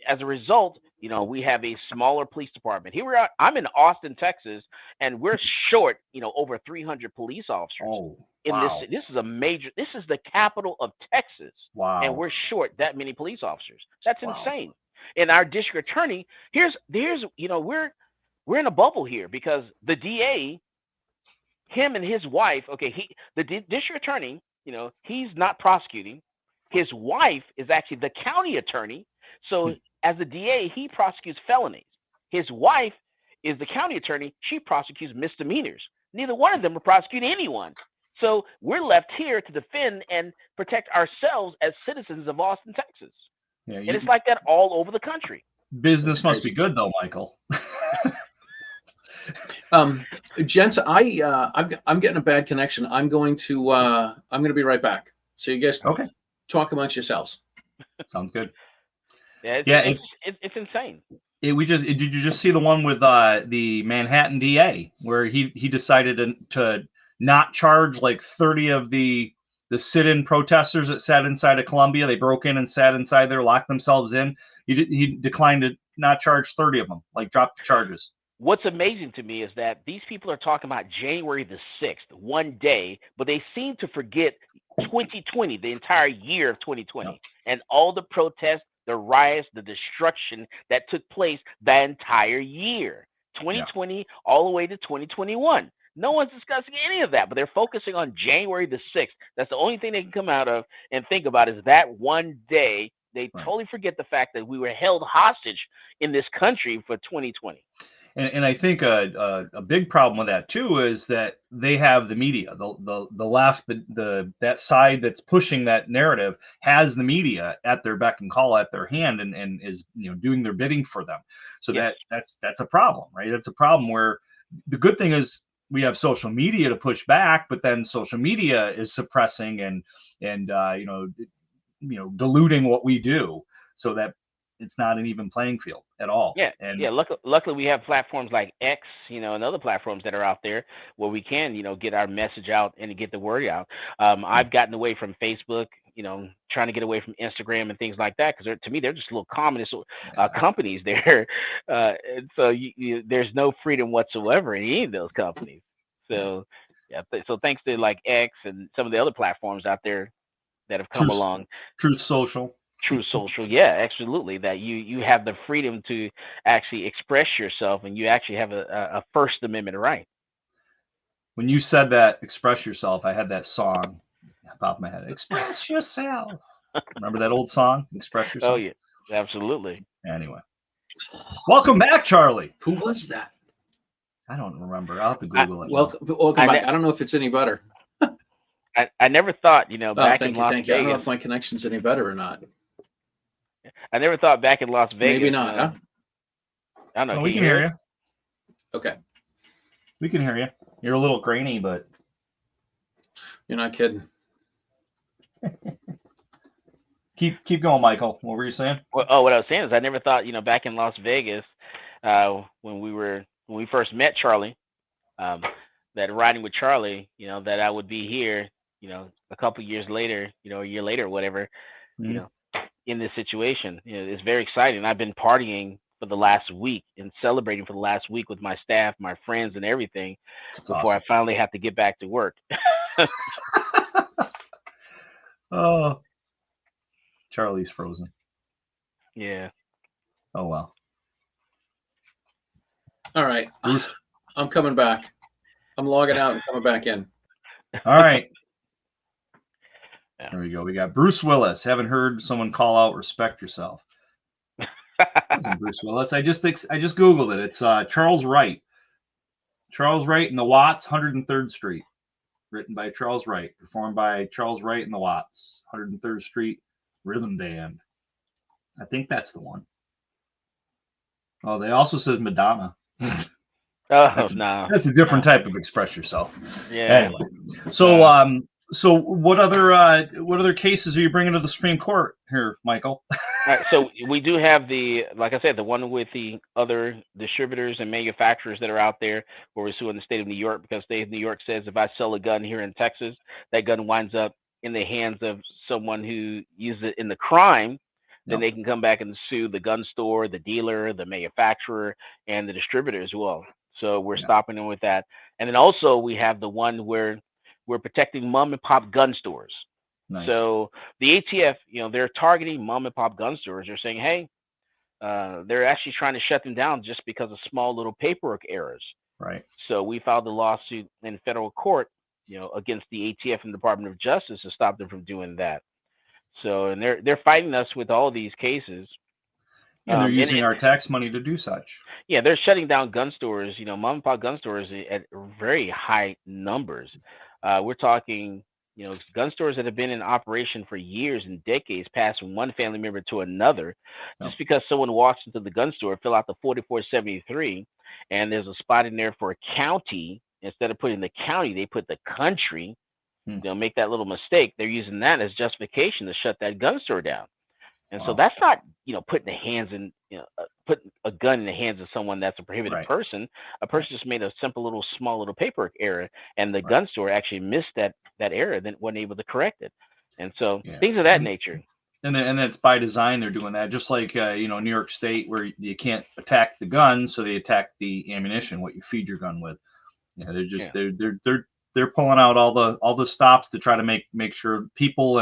[SPEAKER 3] as a result. We have a smaller police department. Here we are. I'm in Austin, Texas, and we're short, over 300 police officers.
[SPEAKER 2] Oh,
[SPEAKER 3] in
[SPEAKER 2] wow.
[SPEAKER 3] This is this is the capital of Texas.
[SPEAKER 2] Wow.
[SPEAKER 3] And we're short that many police officers. That's insane. And our district attorney, we're in a bubble here because the DA, him and his wife, the district attorney, he's not prosecuting. His wife is actually the county attorney. So as a DA, he prosecutes felonies. His wife is the county attorney. She prosecutes misdemeanors. Neither one of them are prosecuting anyone. So we're left here to defend and protect ourselves as citizens of Austin, Texas. Yeah, and it's like that all over the country.
[SPEAKER 2] Business must be good, though, Michael.
[SPEAKER 1] Gents, I'm getting a bad connection. I'm going to be right back. So you guys talk amongst yourselves.
[SPEAKER 2] Sounds good.
[SPEAKER 3] Yeah,
[SPEAKER 2] Yeah,
[SPEAKER 3] it's insane.
[SPEAKER 2] did you just see the one with the Manhattan DA where he decided to not charge like 30 of the sit-in protesters that sat inside of Columbia? They broke in and sat inside there, locked themselves in. He declined to not charge 30 of them, like drop the charges.
[SPEAKER 3] What's amazing to me is that these people are talking about January the 6th, one day, but they seem to forget 2020, the entire year of 2020,
[SPEAKER 2] Yep.
[SPEAKER 3] and all the protests, the riots, the destruction that took place that entire year, 2020 all the way to 2021. No one's discussing any of that, but they're focusing on January the 6th. That's the only thing they can come out of and think about is that one day. They totally forget the fact that we were held hostage in this country for 2020.
[SPEAKER 2] And I think a big problem with that too is that they have the media, the left, that side that's pushing that narrative has the media at their beck and call, at their hand, and is doing their bidding for them. So
[SPEAKER 3] Yes.
[SPEAKER 2] that's a problem, right? That's a problem where the good thing is we have social media to push back, but then social media is suppressing and diluting what we do, so that it's not an even playing field at all.
[SPEAKER 3] Yeah,
[SPEAKER 2] And
[SPEAKER 3] yeah. Luckily, we have platforms like X, and other platforms that are out there where we can, get our message out and get the word out. I've gotten away from Facebook, trying to get away from Instagram and things like that because to me they're just little communist companies there, and so there's no freedom whatsoever in any of those companies. So yeah, so thanks to like X and some of the other platforms out there that have come along.
[SPEAKER 2] Truth Social.
[SPEAKER 3] True Social, yeah, absolutely. That you have the freedom to actually express yourself, and you actually have a First Amendment right.
[SPEAKER 2] When you said that, express yourself, I had that song pop in my head. Express yourself. Remember that old song? Express yourself.
[SPEAKER 3] Oh yeah, absolutely.
[SPEAKER 2] Anyway, welcome back, Charlie.
[SPEAKER 1] Who was that?
[SPEAKER 2] I don't remember. I'll have to Google it.
[SPEAKER 1] Welcome back. I don't know if it's any better.
[SPEAKER 3] I never thought, back in Las Vegas.
[SPEAKER 1] I don't know if my connection's any better or not.
[SPEAKER 3] I never thought back in Las Vegas.
[SPEAKER 1] Maybe not, huh?
[SPEAKER 3] I don't know.
[SPEAKER 2] We can hear you.
[SPEAKER 1] Okay.
[SPEAKER 2] We can hear you. You're a little grainy, but
[SPEAKER 1] you're not kidding.
[SPEAKER 2] Keep going, Michael. What were you saying?
[SPEAKER 3] What I was saying is I never thought, back in Las Vegas, when we first met Charlie, that riding with Charlie, that I would be here, a couple years later, a year later or whatever, in this situation. It's very exciting. I've been partying for the last week and celebrating for the last week with my staff, my friends, and everything. That's before awesome. I finally have to get back to work.
[SPEAKER 2] Oh, Charlie's frozen.
[SPEAKER 3] Yeah.
[SPEAKER 2] Oh well.
[SPEAKER 1] All right, Bruce. I'm coming back. I'm logging out and coming back in.
[SPEAKER 2] All right. There we go. We got Bruce Willis. Haven't heard someone call out "Respect Yourself." Isn't Bruce Willis? I just Googled it. It's Charles Wright. Charles Wright and the Watts, 103rd Street. Written by Charles Wright. Performed by Charles Wright and the Watts. 103rd Street Rhythm Band. I think that's the one. Oh, they also says Madonna. That's a different type of express yourself.
[SPEAKER 3] Yeah.
[SPEAKER 2] Anyway, so what other cases are you bringing to the Supreme Court here, Michael?
[SPEAKER 3] All right, so we do have like I said, the one with the other distributors and manufacturers that are out there where we're suing the state of New York because the state of New York says if I sell a gun here in Texas, that gun winds up in the hands of someone who used it in the crime. Then they can come back and sue the gun store, the dealer, the manufacturer, and the distributor as well. So we're stopping them with that. And then also we have the one where we're protecting mom and pop gun stores. Nice. So the ATF, they're targeting mom and pop gun stores. They're saying, hey, they're actually trying to shut them down just because of small little paperwork errors.
[SPEAKER 2] Right.
[SPEAKER 3] So we filed a lawsuit in federal court, against the ATF and Department of Justice to stop them from doing that. So, and they're fighting us with all these cases.
[SPEAKER 2] And they're using our tax money to do such.
[SPEAKER 3] Yeah, they're shutting down gun stores, mom and pop gun stores at very high numbers. We're talking, gun stores that have been in operation for years and decades, passed from one family member to another. Just because someone walks into the gun store, fill out the 4473, and there's a spot in there for a county. Instead of putting the county, they put the country. They'll make that little mistake. They're using that as justification to shut that gun store down. And so that's not, putting putting a gun in the hands of someone that's a prohibited person. A person just made a simple small little paper error, and the gun store actually missed that error, then wasn't able to correct it. And so things of that nature.
[SPEAKER 2] And that's by design. They're doing that, just like New York State, where you can't attack the gun, so they attack the ammunition, what you feed your gun with. They're just they're pulling out all the stops to try to make sure people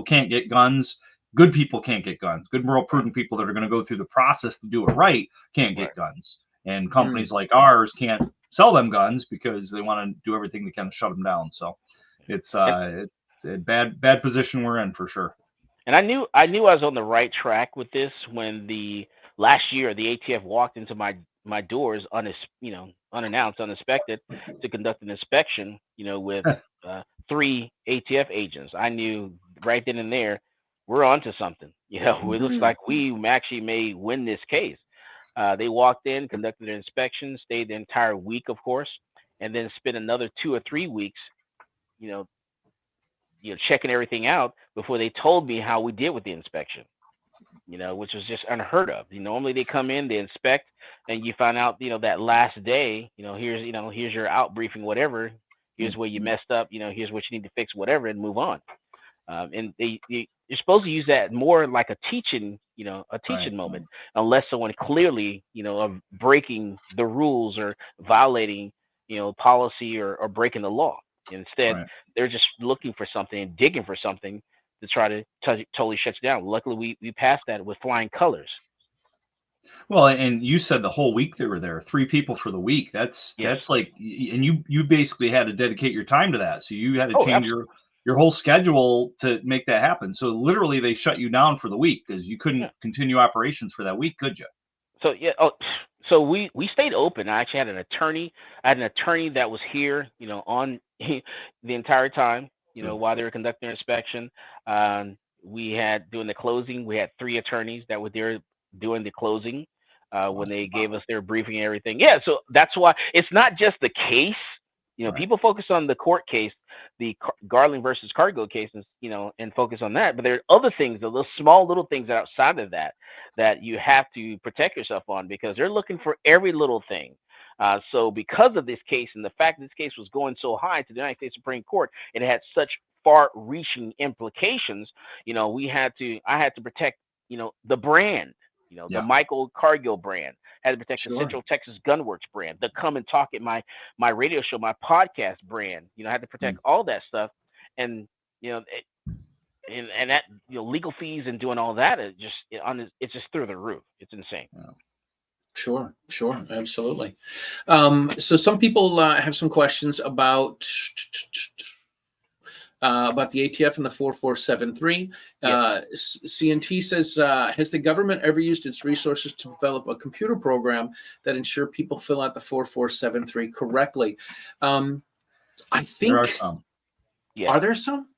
[SPEAKER 2] can't get guns. Good people can't get guns. Good, moral, prudent people that are going to go through the process to do it right can't get guns. And companies like ours can't sell them guns because they want to do everything they can to shut them down. So it's a bad position we're in for sure.
[SPEAKER 3] And I knew I was on the right track with this when last year the ATF walked into my doors unannounced, uninspected, to conduct an inspection, with 3 ATF agents. I knew right then and there, we're onto something. It looks like we actually may win this case. They walked in, conducted an inspection, stayed the entire week, of course, and then spent another 2 or 3 weeks, checking everything out before they told me how we did with the inspection. Which was just unheard of. Normally they come in, they inspect, and you find out, that last day, here's your out briefing, whatever. Here's where you messed up. Here's what you need to fix, whatever, and move on. And you're supposed to use that more like a teaching moment, unless someone clearly, of breaking the rules or violating, policy or breaking the law. Instead, they're just looking for something and digging for something to try to totally shut you down. Luckily, we passed that with flying colors.
[SPEAKER 2] Well, and you said the whole week they were there, 3 people for the week. That's like, and you basically had to dedicate your time to that. So you had to change your whole schedule to make that happen. So literally they shut you down for the week because you couldn't continue operations for that week, could you?
[SPEAKER 3] So so we stayed open. I actually had an attorney. I had an attorney that was here, on the entire time, while they were conducting their inspection. We had doing the closing. We had 3 attorneys that were there doing the closing when they gave us their briefing and everything. Yeah, so that's why it's not just the case. People focus on the court case, the Garland versus Cargill cases, and focus on that. But there are other things, those small little things outside of that you have to protect yourself on, because they're looking for every little thing. So because of this case and the fact that this case was going so high to the United States Supreme Court, it had such far-reaching implications. I had to protect, the brand, the Michael Cargill brand. Had to protect the Central Texas Gunworks brand, the Come and Talk at my radio show, my podcast brand. I had to protect all that stuff, and and that legal fees and doing all that is it's just through the roof. It's insane.
[SPEAKER 1] Sure, absolutely. So some people have some questions about the ATF and the 4473. CNT says, has the government ever used its resources to develop a computer program that ensure people fill out the 4473 correctly? I think
[SPEAKER 2] there are some.
[SPEAKER 3] Yeah.
[SPEAKER 1] Are there some?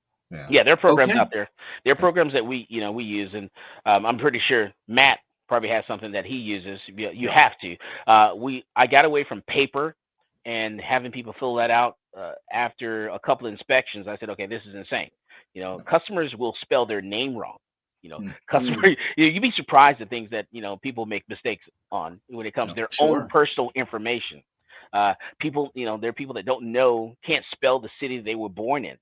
[SPEAKER 3] Yeah, there are programs out there. There are programs that we use, and I'm pretty sure Matt probably has something that he uses. You have to. I got away from paper and having people fill that out after a couple of inspections. I said, okay, this is insane. Customers will spell their name wrong. You'd be surprised at things that people make mistakes on when it comes to their own personal information. People, there are people that can't spell the city they were born in.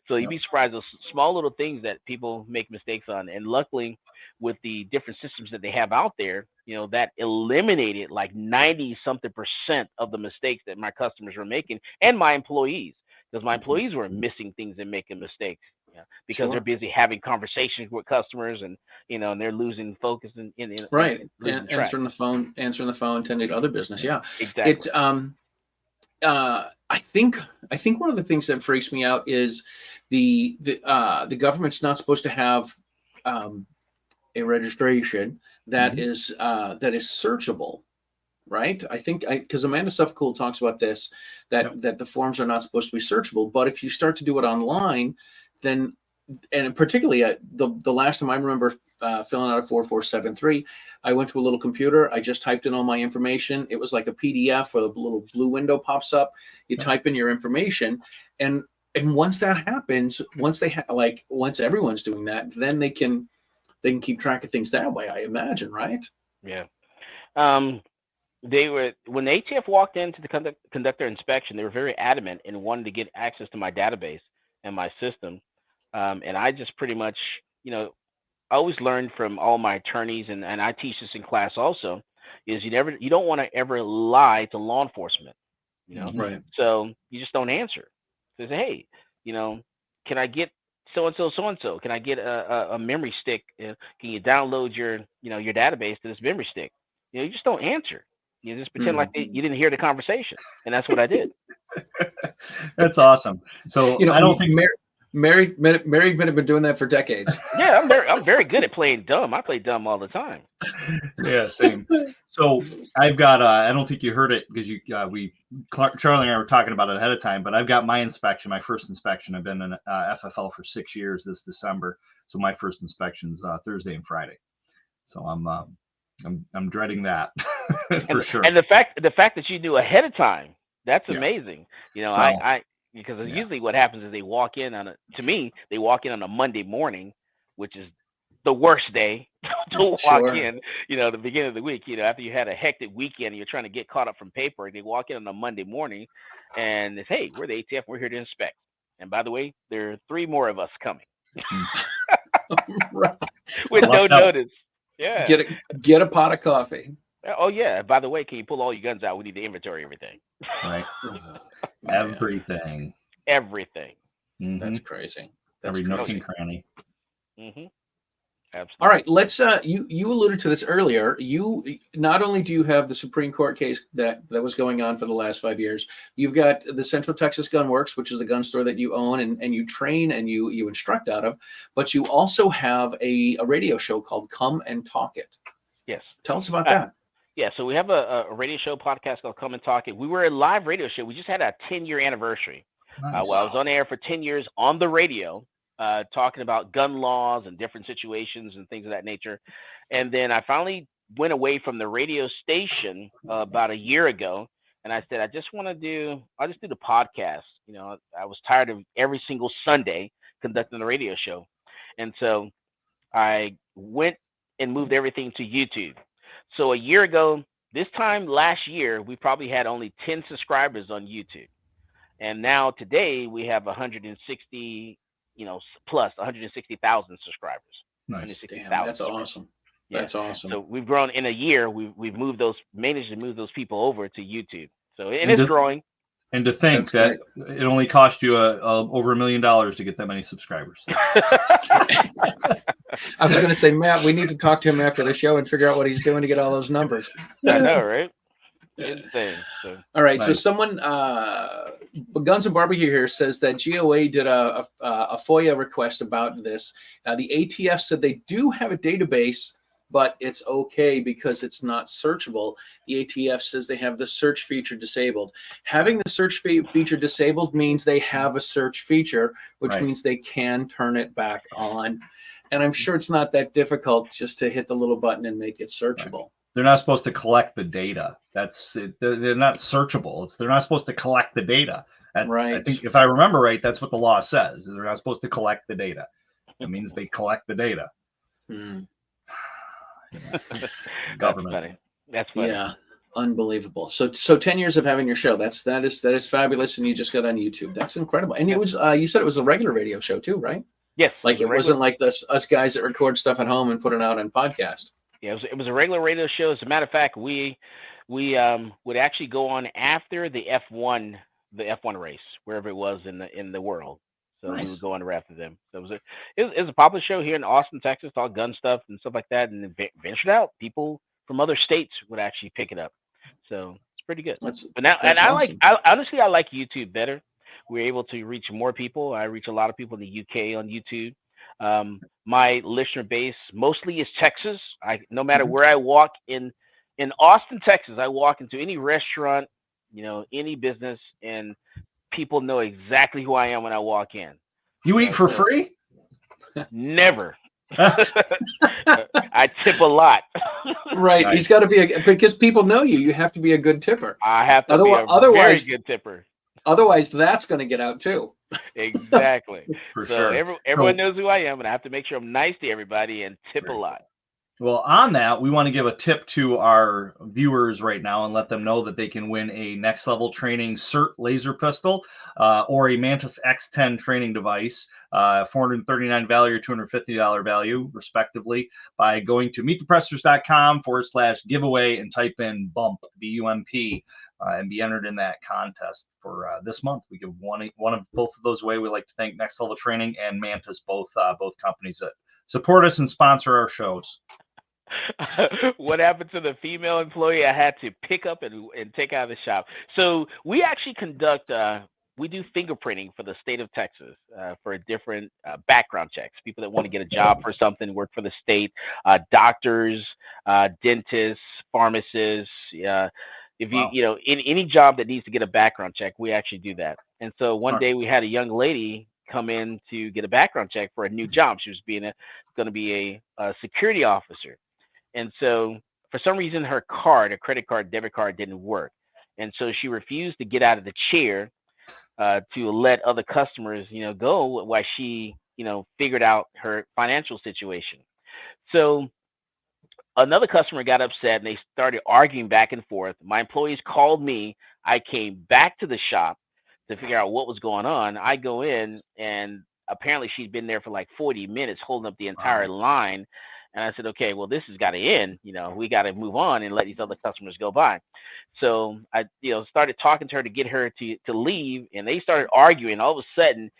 [SPEAKER 3] So you'd be surprised those small little things that people make mistakes on. And luckily, with the different systems that they have out there, that eliminated like 90-something% of the mistakes that my customers were making, and my employees, because my employees were missing things and making mistakes because they're busy having conversations with customers, and and they're losing focus and
[SPEAKER 1] answering the phone, tending to other business. Yeah,
[SPEAKER 3] exactly.
[SPEAKER 1] It's I think one of the things that freaks me out is the government's not supposed to have a registration that is searchable, right? I think because Amanda Suffolk talks about this, that the forms are not supposed to be searchable, but if you start to do it online, then, and particularly the last time I remember filling out a 4473, I went to a little computer. I just typed in all my information. It was like a PDF where the little blue window pops up. You type in your information, and once that happens, once everyone's doing that, then they can they can keep track of things that way, I imagine, right?
[SPEAKER 3] Yeah. They were, when the ATF walked into the conduct their inspection, they were very adamant and wanted to get access to my database and my system. And I just pretty much, I always learned from all my attorneys, and I teach this in class also, is you don't want to ever lie to law enforcement,
[SPEAKER 1] Right.
[SPEAKER 3] So you just don't answer. So say, hey, can I get so and so? Can I get a memory stick? Can you download your database to this memory stick? You just don't answer. You just pretend like you didn't hear the conversation, and that's what I did.
[SPEAKER 2] That's awesome. So I don't think
[SPEAKER 1] married men have been doing that for decades.
[SPEAKER 3] Yeah, I'm very good at playing dumb. I play dumb all the time.
[SPEAKER 2] Yeah, same. So I've got I don't think you heard it because Charlie and I were talking about it ahead of time, but I've got my first inspection. I've been in FFL for 6 years this December, so my first inspection's Thursday and Friday. So I'm dreading that for sure.
[SPEAKER 3] And the fact that you knew ahead of time, that's amazing. Because usually what happens is they walk in on a Monday morning, which is the worst day to walk in, the beginning of the week, after you had a hectic weekend and you're trying to get caught up from paper, and they walk in on a Monday morning and it's, hey, we're the ATF, we're here to inspect. And by the way, there are 3 more of us coming.
[SPEAKER 1] Right.
[SPEAKER 3] With no notice. Yeah.
[SPEAKER 1] Get a pot of coffee.
[SPEAKER 3] Oh yeah. By the way, can you pull all your guns out? We need to inventory everything.
[SPEAKER 2] Right. Everything.
[SPEAKER 3] Everything.
[SPEAKER 2] Mm-hmm.
[SPEAKER 1] That's crazy.
[SPEAKER 2] Every nook and cranny.
[SPEAKER 3] Mm-hmm. Absolutely.
[SPEAKER 1] All right, let's. You alluded to this earlier. You not only do you have the Supreme Court case that was going on for the last 5 years. You've got the Central Texas Gun Works, which is a gun store that you own and you train and you instruct out of. But you also have a radio show called Come and Talk It.
[SPEAKER 3] Yes.
[SPEAKER 1] Tell us about that.
[SPEAKER 3] Yeah, so we have a radio show podcast called Come and Talk It. We were a live radio show. We just had a 10-year anniversary.
[SPEAKER 2] Nice.
[SPEAKER 3] Well, I was on air for 10 years on the radio, talking about gun laws and different situations and things of that nature. And then I finally went away from the radio station about a year ago, and I said, I'll just do the podcast. I was tired of every single Sunday conducting the radio show. And so I went and moved everything to YouTube. So a year ago, this time last year, we probably had only 10 subscribers on YouTube. And now today we have 160, plus 160,000 subscribers.
[SPEAKER 2] Nice.
[SPEAKER 1] Damn, that's awesome.
[SPEAKER 3] Yeah.
[SPEAKER 1] That's awesome.
[SPEAKER 3] So we've grown in a year. We've managed to move those people over to YouTube. So it's growing.
[SPEAKER 2] And to think that it only cost you over $1 million to get that many subscribers.
[SPEAKER 1] I was going to say, Matt, we need to talk to him after the show and figure out what he's doing to get all those numbers.
[SPEAKER 3] I know, right? Insane. So.
[SPEAKER 1] All right.
[SPEAKER 2] Nice.
[SPEAKER 1] So someone, Guns and Barbecue here says that GOA did a FOIA request about this. The ATF said they do have a database, but it's okay because it's not searchable. The ATF says they have the search feature disabled. Having the search feature disabled means they have a search feature, which means they can turn it back on. And I'm sure it's not that difficult just to hit the little button and make it searchable.
[SPEAKER 2] Right. They're not supposed to collect the data. That's it. They're not searchable. They're not supposed to collect the data.
[SPEAKER 1] Right.
[SPEAKER 2] I think if I remember right, that's what the law says. They're not supposed to collect the data. It means they collect the data. Government.
[SPEAKER 3] That's funny.
[SPEAKER 1] Yeah. Unbelievable. So 10 years of having your show. That is fabulous. And you just got on YouTube. That's incredible. And it was you said it was a regular radio show too, right?
[SPEAKER 3] Yes.
[SPEAKER 1] Like it wasn't like us guys that record stuff at home and put it out on podcast.
[SPEAKER 3] Yeah, it was a regular radio show. As a matter of fact, we would actually go on after the F1 race, wherever it was in the world. So we would go on after them. So it was a popular show here in Austin, Texas, all gun stuff and stuff like that. And then ventured out. People from other states would actually pick it up. So it's pretty good.
[SPEAKER 1] Awesome.
[SPEAKER 3] I like YouTube better. We're able to reach more people. I reach a lot of people in the UK on YouTube. My listener base mostly is Texas. No matter where I walk in Austin, Texas, I walk into any restaurant, any business, and people know exactly who I am when I walk in.
[SPEAKER 2] You eat for free?
[SPEAKER 3] Never. I tip a lot.
[SPEAKER 1] Right.
[SPEAKER 2] Nice.
[SPEAKER 1] He's got to be because people know you. You have to be a good tipper.
[SPEAKER 3] I have to be a very good tipper.
[SPEAKER 1] Otherwise, that's going to get out too.
[SPEAKER 3] Exactly.
[SPEAKER 2] For
[SPEAKER 3] So
[SPEAKER 2] sure.
[SPEAKER 3] everyone knows who I am, and I have to make sure I'm nice to everybody and tip a lot.
[SPEAKER 2] Well, on that, we want to give a tip to our viewers right now and let them know that they can win a next level training CERT laser pistol or a Mantis X10 training device, $439 value or $250 value, respectively, by going to meetthepressers.com/giveaway and type in BUMP, B-U-M-P, and be entered in that contest for this month. We give one of both of those away. We'd like to thank Next Level Training and Mantis, both companies that support us and sponsor our shows.
[SPEAKER 3] What happened to the female employee I had to pick up and take out of the shop? So we actually conduct, we do fingerprinting for the state of Texas for different background checks. People that want to get a job for something, work for the state, doctors, dentists, pharmacists. If you, you know, in any job that needs to get a background check, we actually do that. And so one day we had a young lady come in to get a background check for a new job. She was going to be a security officer. And so for some reason, her credit card, debit card didn't work. And so she refused to get out of the chair to let other customers, go while she, figured out her financial situation. So another customer got upset and they started arguing back and forth. My employees called me. I came back to the shop to figure out what was going on. I go in and apparently she'd been there for like 40 minutes holding up the entire line. And I said, okay, well, this has got to end. We got to move on and let these other customers go by. So I, started talking to her to get her to leave, and they started arguing. All of a sudden,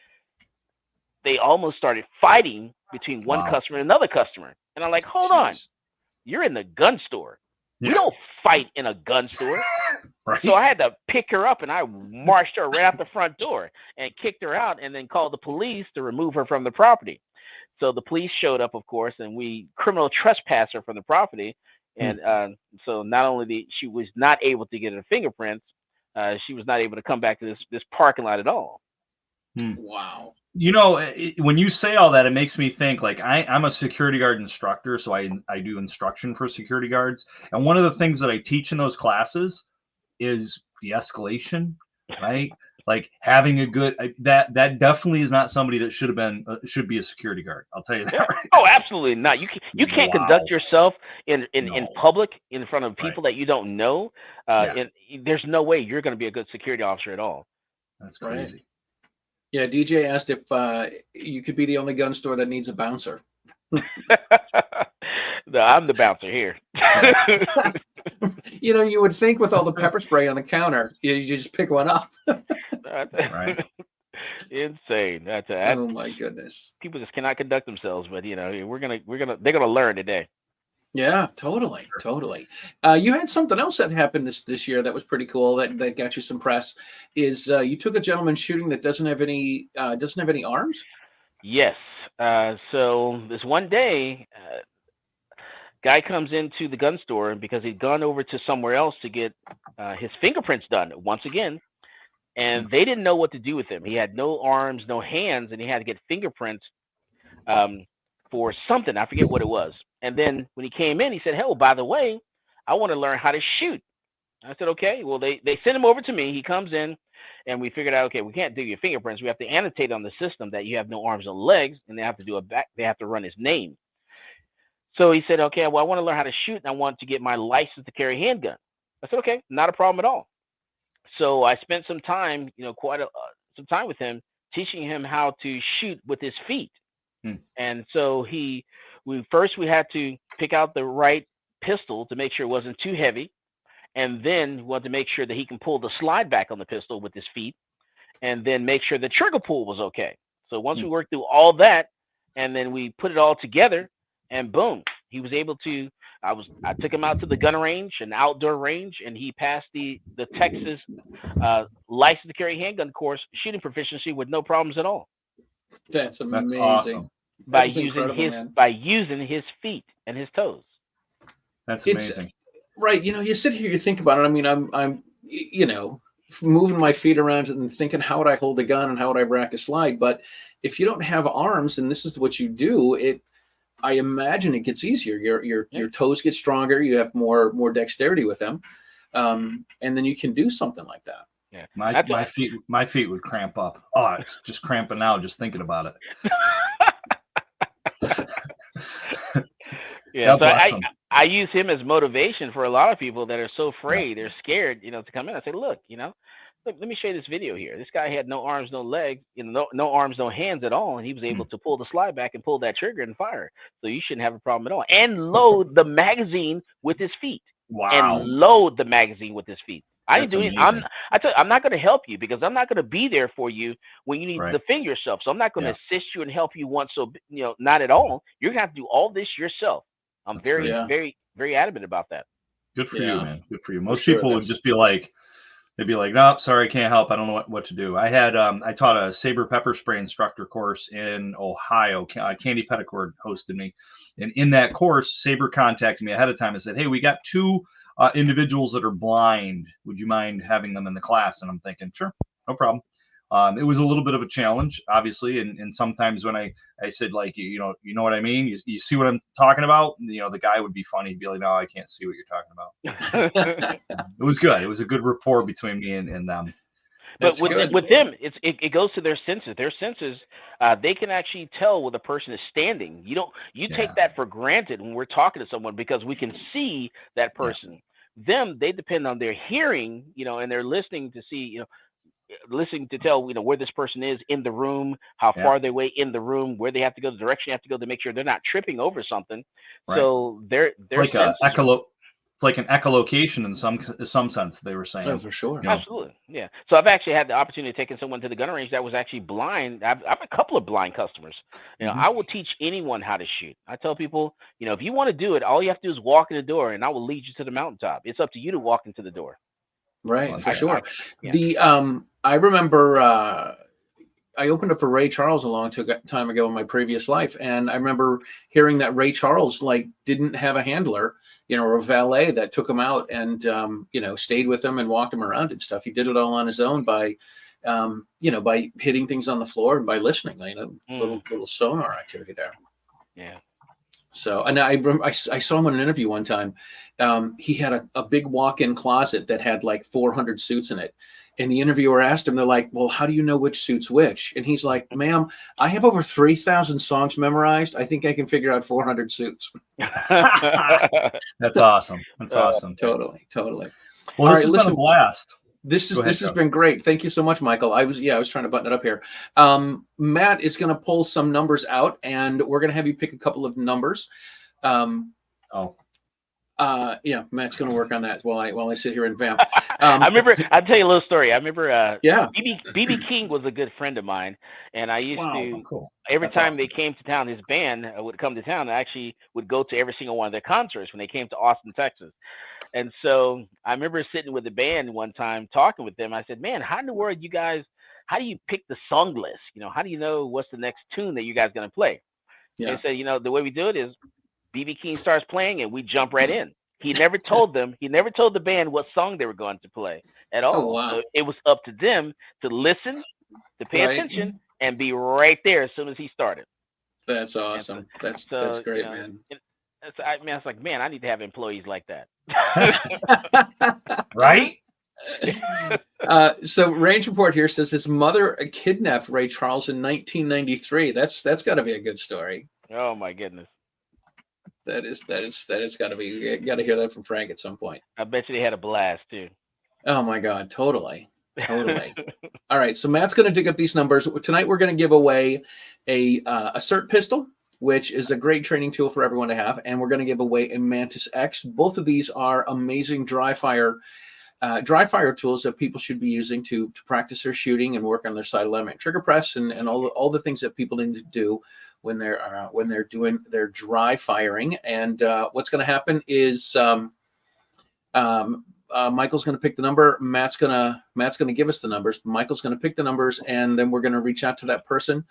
[SPEAKER 3] they almost started fighting between one customer and another customer. And I'm like, hold on, you're in the gun store. Yeah. We don't fight in a gun store. Right. So I had to pick her up and I marched her right out the front door and kicked her out and then called the police to remove her from the property. So the police showed up, of course, and we criminal trespassed her from the property. And so not only she was not able to get her fingerprints, she was not able to come back to this parking lot at all.
[SPEAKER 1] Wow.
[SPEAKER 2] When you say all that, it makes me think like I'm a security guard instructor. So I do instruction for security guards. And one of the things that I teach in those classes is de-escalation, right? Like having a good that definitely is not somebody that should be a security guard. I'll tell you that.
[SPEAKER 3] Yeah.
[SPEAKER 2] Right?
[SPEAKER 3] Oh, absolutely not. You can't conduct yourself in public in front of people that you don't know. And there's no way you're going to be a good security officer at all.
[SPEAKER 2] That's crazy.
[SPEAKER 1] Right. Yeah, DJ asked if you could be the only gun store that needs a bouncer.
[SPEAKER 3] No, I'm the bouncer here.
[SPEAKER 1] You would think with all the pepper spray on the counter, you just pick one up.
[SPEAKER 2] Right.
[SPEAKER 3] Insane.
[SPEAKER 1] Oh my goodness.
[SPEAKER 3] People just cannot conduct themselves, but they're gonna learn today.
[SPEAKER 1] Yeah, totally. You had something else that happened this year that was pretty cool that got you some press. Is you took a gentleman shooting that doesn't have any arms?
[SPEAKER 3] Yes. So this one day, guy comes into the gun store because he'd gone over to somewhere else to get his fingerprints done once again, and they didn't know what to do with him. He had no arms, no hands, and he had to get fingerprints for something. I forget what it was. And then when he came in, he said, "Hey, by the way, I want to learn how to shoot." I said, "Okay." Well, they sent him over to me. He comes in, and we figured out, okay, we can't do your fingerprints. We have to annotate on the system that you have no arms or legs, and they have to run his name. So he said, "Okay, well, I want to learn how to shoot, and I want to get my license to carry a handgun." I said, "Okay, not a problem at all." So I spent some time, some time with him, teaching him how to shoot with his feet. And so we had to pick out the right pistol to make sure it wasn't too heavy, and then we wanted to make sure that he can pull the slide back on the pistol with his feet, and then make sure the trigger pull was okay. So once we worked through all that, and then we put it all together, and boom, he was able to. I took him out to the gun range, an outdoor range, and he passed the Texas license to carry handgun course, shooting proficiency with no problems at all.
[SPEAKER 1] That's amazing.
[SPEAKER 2] That's awesome.
[SPEAKER 3] By using his feet and his toes.
[SPEAKER 2] That's amazing.
[SPEAKER 1] Right. You sit here, you think about it. I mean, I'm moving my feet around and thinking, how would I hold a gun and how would I rack a slide? But if you don't have arms and this is what you do, I imagine it gets easier. Your toes get stronger. You have more dexterity with them. And then you can do something like that.
[SPEAKER 3] Yeah.
[SPEAKER 2] My feet would cramp up. Oh, it's just cramping now just thinking about it.
[SPEAKER 3] Yeah,
[SPEAKER 2] God
[SPEAKER 3] so
[SPEAKER 2] bless him.
[SPEAKER 3] I use him as motivation for a lot of people that are so afraid, they're scared, to come in. I say, look, let me show you this video here. This guy had no arms, no legs, no arms, no hands at all, and he was able to pull the slide back and pull that trigger and fire. So you shouldn't have a problem at all. And load the magazine with his feet.
[SPEAKER 2] Wow.
[SPEAKER 3] And load the magazine with his feet. I didn't do it.
[SPEAKER 2] Amazing.
[SPEAKER 3] I'm not going to help you because I'm not going to be there for you when you need to defend yourself. So I'm not going to assist you and help you once. So not at all. You're going to have to do all this yourself. I'm very, very adamant about that.
[SPEAKER 2] Good for you, man. Good for you. Most people would just be like, they'd be like, "No, sorry, I can't help. I don't know what to do." I had I taught a saber pepper spray instructor course in Ohio. Candy Petticord hosted me, and in that course, Saber contacted me ahead of time and said, "Hey, we got 2 individuals that are blind. Would you mind having them in the class?" And I'm thinking, sure, no problem. It was a little bit of a challenge, obviously, and sometimes when I said, like, you know what I mean, you see what I'm talking about, the guy would be funny. He'd be like, "No, I can't see what you're talking about." It was good. It was a good rapport between me and them.
[SPEAKER 3] But with them, it goes to their senses. Their senses, they can actually tell where the person is standing. You take that for granted when we're talking to someone because we can see that person. Them, they depend on their hearing, and they're listening to see, listening to tell where this person is in the room, how far they away in the room, where they have to go, the direction they have to go to make sure they're not tripping over something. Right. So they're
[SPEAKER 2] like it's like an echolocation in some sense, they were saying.
[SPEAKER 1] Oh, for sure.
[SPEAKER 3] Absolutely. Yeah. So I've actually had the opportunity of taking someone to the gun range that was actually blind. I've a couple of blind customers. I will teach anyone how to shoot. I tell people, if you want to do it, all you have to do is walk in the door and I will lead you to the mountaintop. It's up to you to walk into the door.
[SPEAKER 1] Right, for sure. I remember I opened up for Ray Charles a long time ago in my previous life, and I remember hearing that Ray Charles didn't have a handler, or a valet that took him out and stayed with him and walked him around and stuff. He did it all on his own by by hitting things on the floor and by listening. Little sonar activity there.
[SPEAKER 3] Yeah.
[SPEAKER 1] So, and I saw him in an interview one time. He had a big walk-in closet that had 400 suits in it. And the interviewer asked him, they're like, "Well, how do you know which suit's which?" And he's like, "Ma'am, I have over 3,000 songs memorized. I think I can figure out 400 suits."
[SPEAKER 2] That's awesome. That's awesome.
[SPEAKER 1] Totally.
[SPEAKER 2] Well, this has been a blast.
[SPEAKER 1] This has been great. Thank you so much, Michael. I was trying to button it up here. Matt is going to pull some numbers out, and we're going to have you pick a couple of numbers. Matt's going to work on that while I sit here and vamp.
[SPEAKER 3] I remember. I'll tell you a little story. I remember.
[SPEAKER 1] BB
[SPEAKER 3] King was a good friend of mine, and I used to
[SPEAKER 2] cool.
[SPEAKER 3] Every time they came to town, his band would come to town. I actually would go to every single one of their concerts when they came to Austin, Texas. And so I remember sitting with the band one time talking with them. I said, "Man, how in the world how do you pick the song list? How do you know what's the next tune that you guys going to play?" They said, the way we do it is BB King starts playing and we jump right in. He never told the band what song they were going to play at all.
[SPEAKER 1] Oh, wow.
[SPEAKER 3] So it was up to them to listen, to pay attention, and be right there as soon as he started.
[SPEAKER 1] That's awesome. That's great, man.
[SPEAKER 3] I was like, man, I need to have employees like that.
[SPEAKER 2] Right?
[SPEAKER 1] So Range Report here says his mother kidnapped Ray Charles in 1993. That's got to be a good story.
[SPEAKER 3] Oh my goodness.
[SPEAKER 1] That is got to be. You got to hear that from Frank at some point.
[SPEAKER 3] I bet you they had a blast too.
[SPEAKER 1] Oh my God, totally. All right, so Matt's going to dig up these numbers tonight. We're going to give away a CERT pistol, which is a great training tool for everyone to have, and we're going to give away a Mantis X. Both of these are amazing dry fire tools that people should be using to practice their shooting and work on their side alignment, trigger press, and all the things that people need to do when they're doing their dry firing. And what's going to happen is Michael's going to pick the number. Matt's going to give us the numbers. Michael's going to pick the numbers, and then we're going to reach out to that person,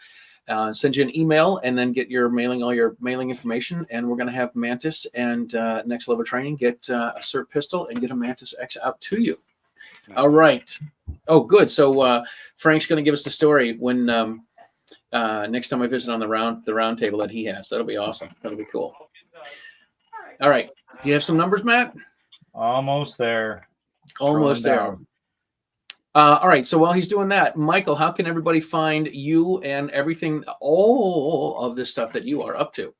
[SPEAKER 1] send you an email, and then get all your mailing information. And we're going to have Mantis and Next Level Training get a CERT pistol and get a Mantis X out to you. All right. Oh, good. So Frank's going to give us the story when next time I visit on the round table that he has. That'll be awesome. That'll be cool. All right. Do you have some numbers, Matt?
[SPEAKER 2] Almost there.
[SPEAKER 1] Almost there. All right. So while he's doing that, Michael, how can everybody find you and everything, all of this stuff that you are up to?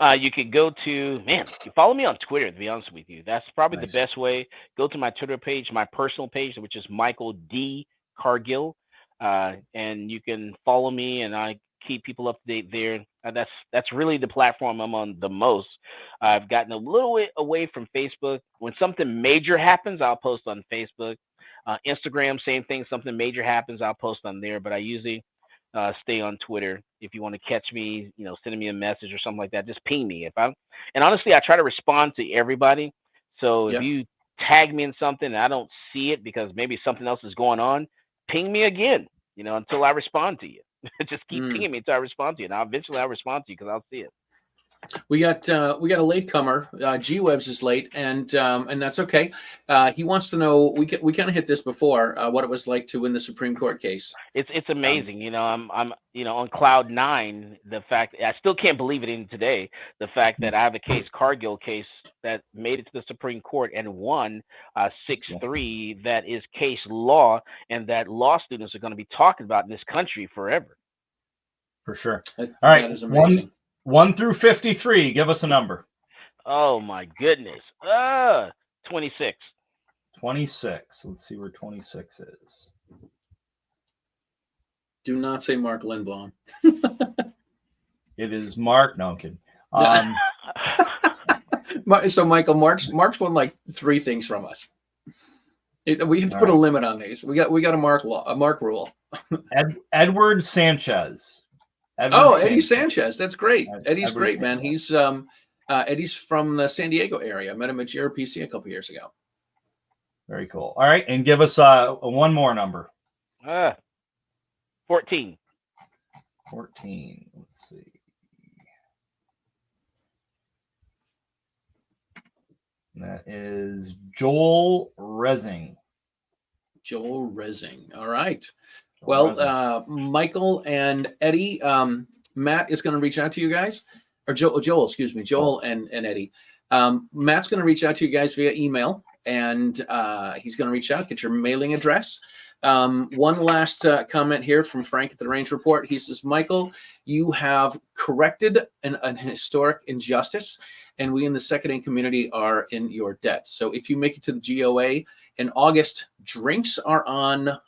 [SPEAKER 3] You could go to, you follow me on Twitter, to be honest with you. That's probably
[SPEAKER 2] Nice.
[SPEAKER 3] the best way. Go to my Twitter page, my personal page, which is Michael D. Cargill. And you can follow me, and I keep people up to date there. That's really the platform I'm on the most. I've gotten a little bit away from Facebook. When something major happens, I'll post on Facebook. Instagram, same thing. Something major happens, I'll post on there. But I usually stay on Twitter. If you want to catch me, sending me a message or something like that, just ping me. And honestly, I try to respond to everybody. So if you tag me in something and I don't see it because maybe something else is going on, ping me again, until I respond to you. Just keep pinging me until I respond to you. Now eventually I'll respond to you because I'll see it.
[SPEAKER 1] We got a latecomer. G-Webs is late, and that's okay. He wants to know. We kind of hit this before. What it was like to win the Supreme Court case.
[SPEAKER 3] It's amazing. I'm on cloud 9. The fact I still can't believe it even today. The fact that I have a Cargill case that made it to the Supreme Court and won 6-3. That is case law, and that law students are going to be talking about in this country forever.
[SPEAKER 2] For sure. All right.
[SPEAKER 1] That is amazing.
[SPEAKER 2] 1 through 53. Give us a number.
[SPEAKER 3] Oh my goodness. 26.
[SPEAKER 2] 26. Let's see where 26 is.
[SPEAKER 1] Do not say Mark Lindblom.
[SPEAKER 2] It is Mark. No, I'm kidding.
[SPEAKER 1] So Michael, Mark's won like 3 things from us. We have to put a limit on these. We got a Mark rule.
[SPEAKER 2] Edward Sanchez.
[SPEAKER 1] Eddie Sanchez. That's great. Eddie's
[SPEAKER 2] Edward
[SPEAKER 1] great, man.
[SPEAKER 2] Sanchez.
[SPEAKER 1] He's from the San Diego area. I met him at GRPC a couple years ago.
[SPEAKER 2] Very cool. All right, and give us one more number.
[SPEAKER 3] 14.
[SPEAKER 2] 14. Let's see. That is Joel Resing.
[SPEAKER 1] Joel Resing. All right. Well, Michael and Eddie, Matt is going to reach out to you guys, or Joel, excuse me, Joel and Eddie. Matt's going to reach out to you guys via email, and he's going to reach out, get your mailing address. One last comment here from Frank at the Range Report. He says, Michael, you have corrected an historic injustice, and we in the Second In community are in your debt. So if you make it to the GOA in August, drinks are on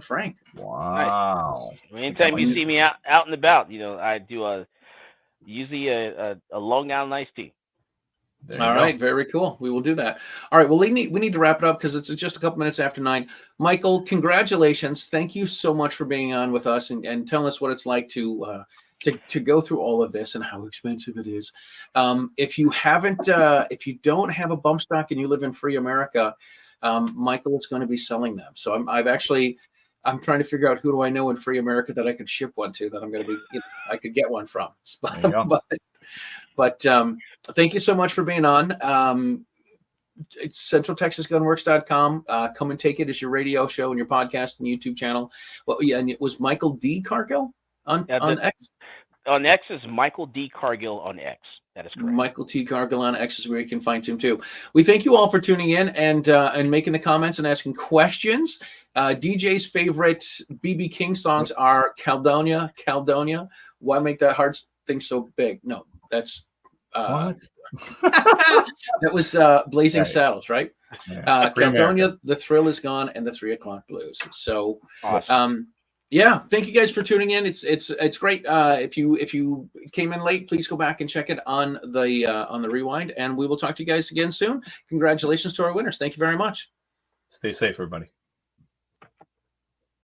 [SPEAKER 1] Frank.
[SPEAKER 2] Wow.
[SPEAKER 3] Anytime you see me out and about, I do usually a Long Island iced tea.
[SPEAKER 1] All right, very cool. We will do that. All right, well, we need to wrap it up because it's just a couple minutes after 9. Michael, congratulations. Thank you so much for being on with us and telling us what it's like to go through all of this and how expensive it is. If you don't have a bump stock and you live in free America, Michael is going to be selling them. So I'm trying to figure out who do I know in free America that I could ship one to that I'm going to be, I could get one from. But thank you so much for being on. It's CentralTexasGunworks.com. Come and take it as your radio show and your podcast and YouTube channel. Well, yeah, and it was Michael D. Cargill on X.
[SPEAKER 3] On X is Michael D. Cargill on X. That is correct.
[SPEAKER 1] Michael T. Cargill on X is where you can find him too. We thank you all for tuning in and making the comments and asking questions. DJ's favorite BB King songs are Caledonia. Why make that hard thing so big? No, that's
[SPEAKER 2] what?
[SPEAKER 1] That was Blazing Saddles, right?
[SPEAKER 2] Yeah.
[SPEAKER 1] Caledonia, The Thrill Is Gone, and the 3 O'Clock Blues. So
[SPEAKER 3] awesome.
[SPEAKER 1] Yeah, thank you guys for tuning in. It's great. If you came in late, please go back and check it on the rewind, and we will talk to you guys again soon. Congratulations to our winners. Thank you very much.
[SPEAKER 2] Stay safe, everybody.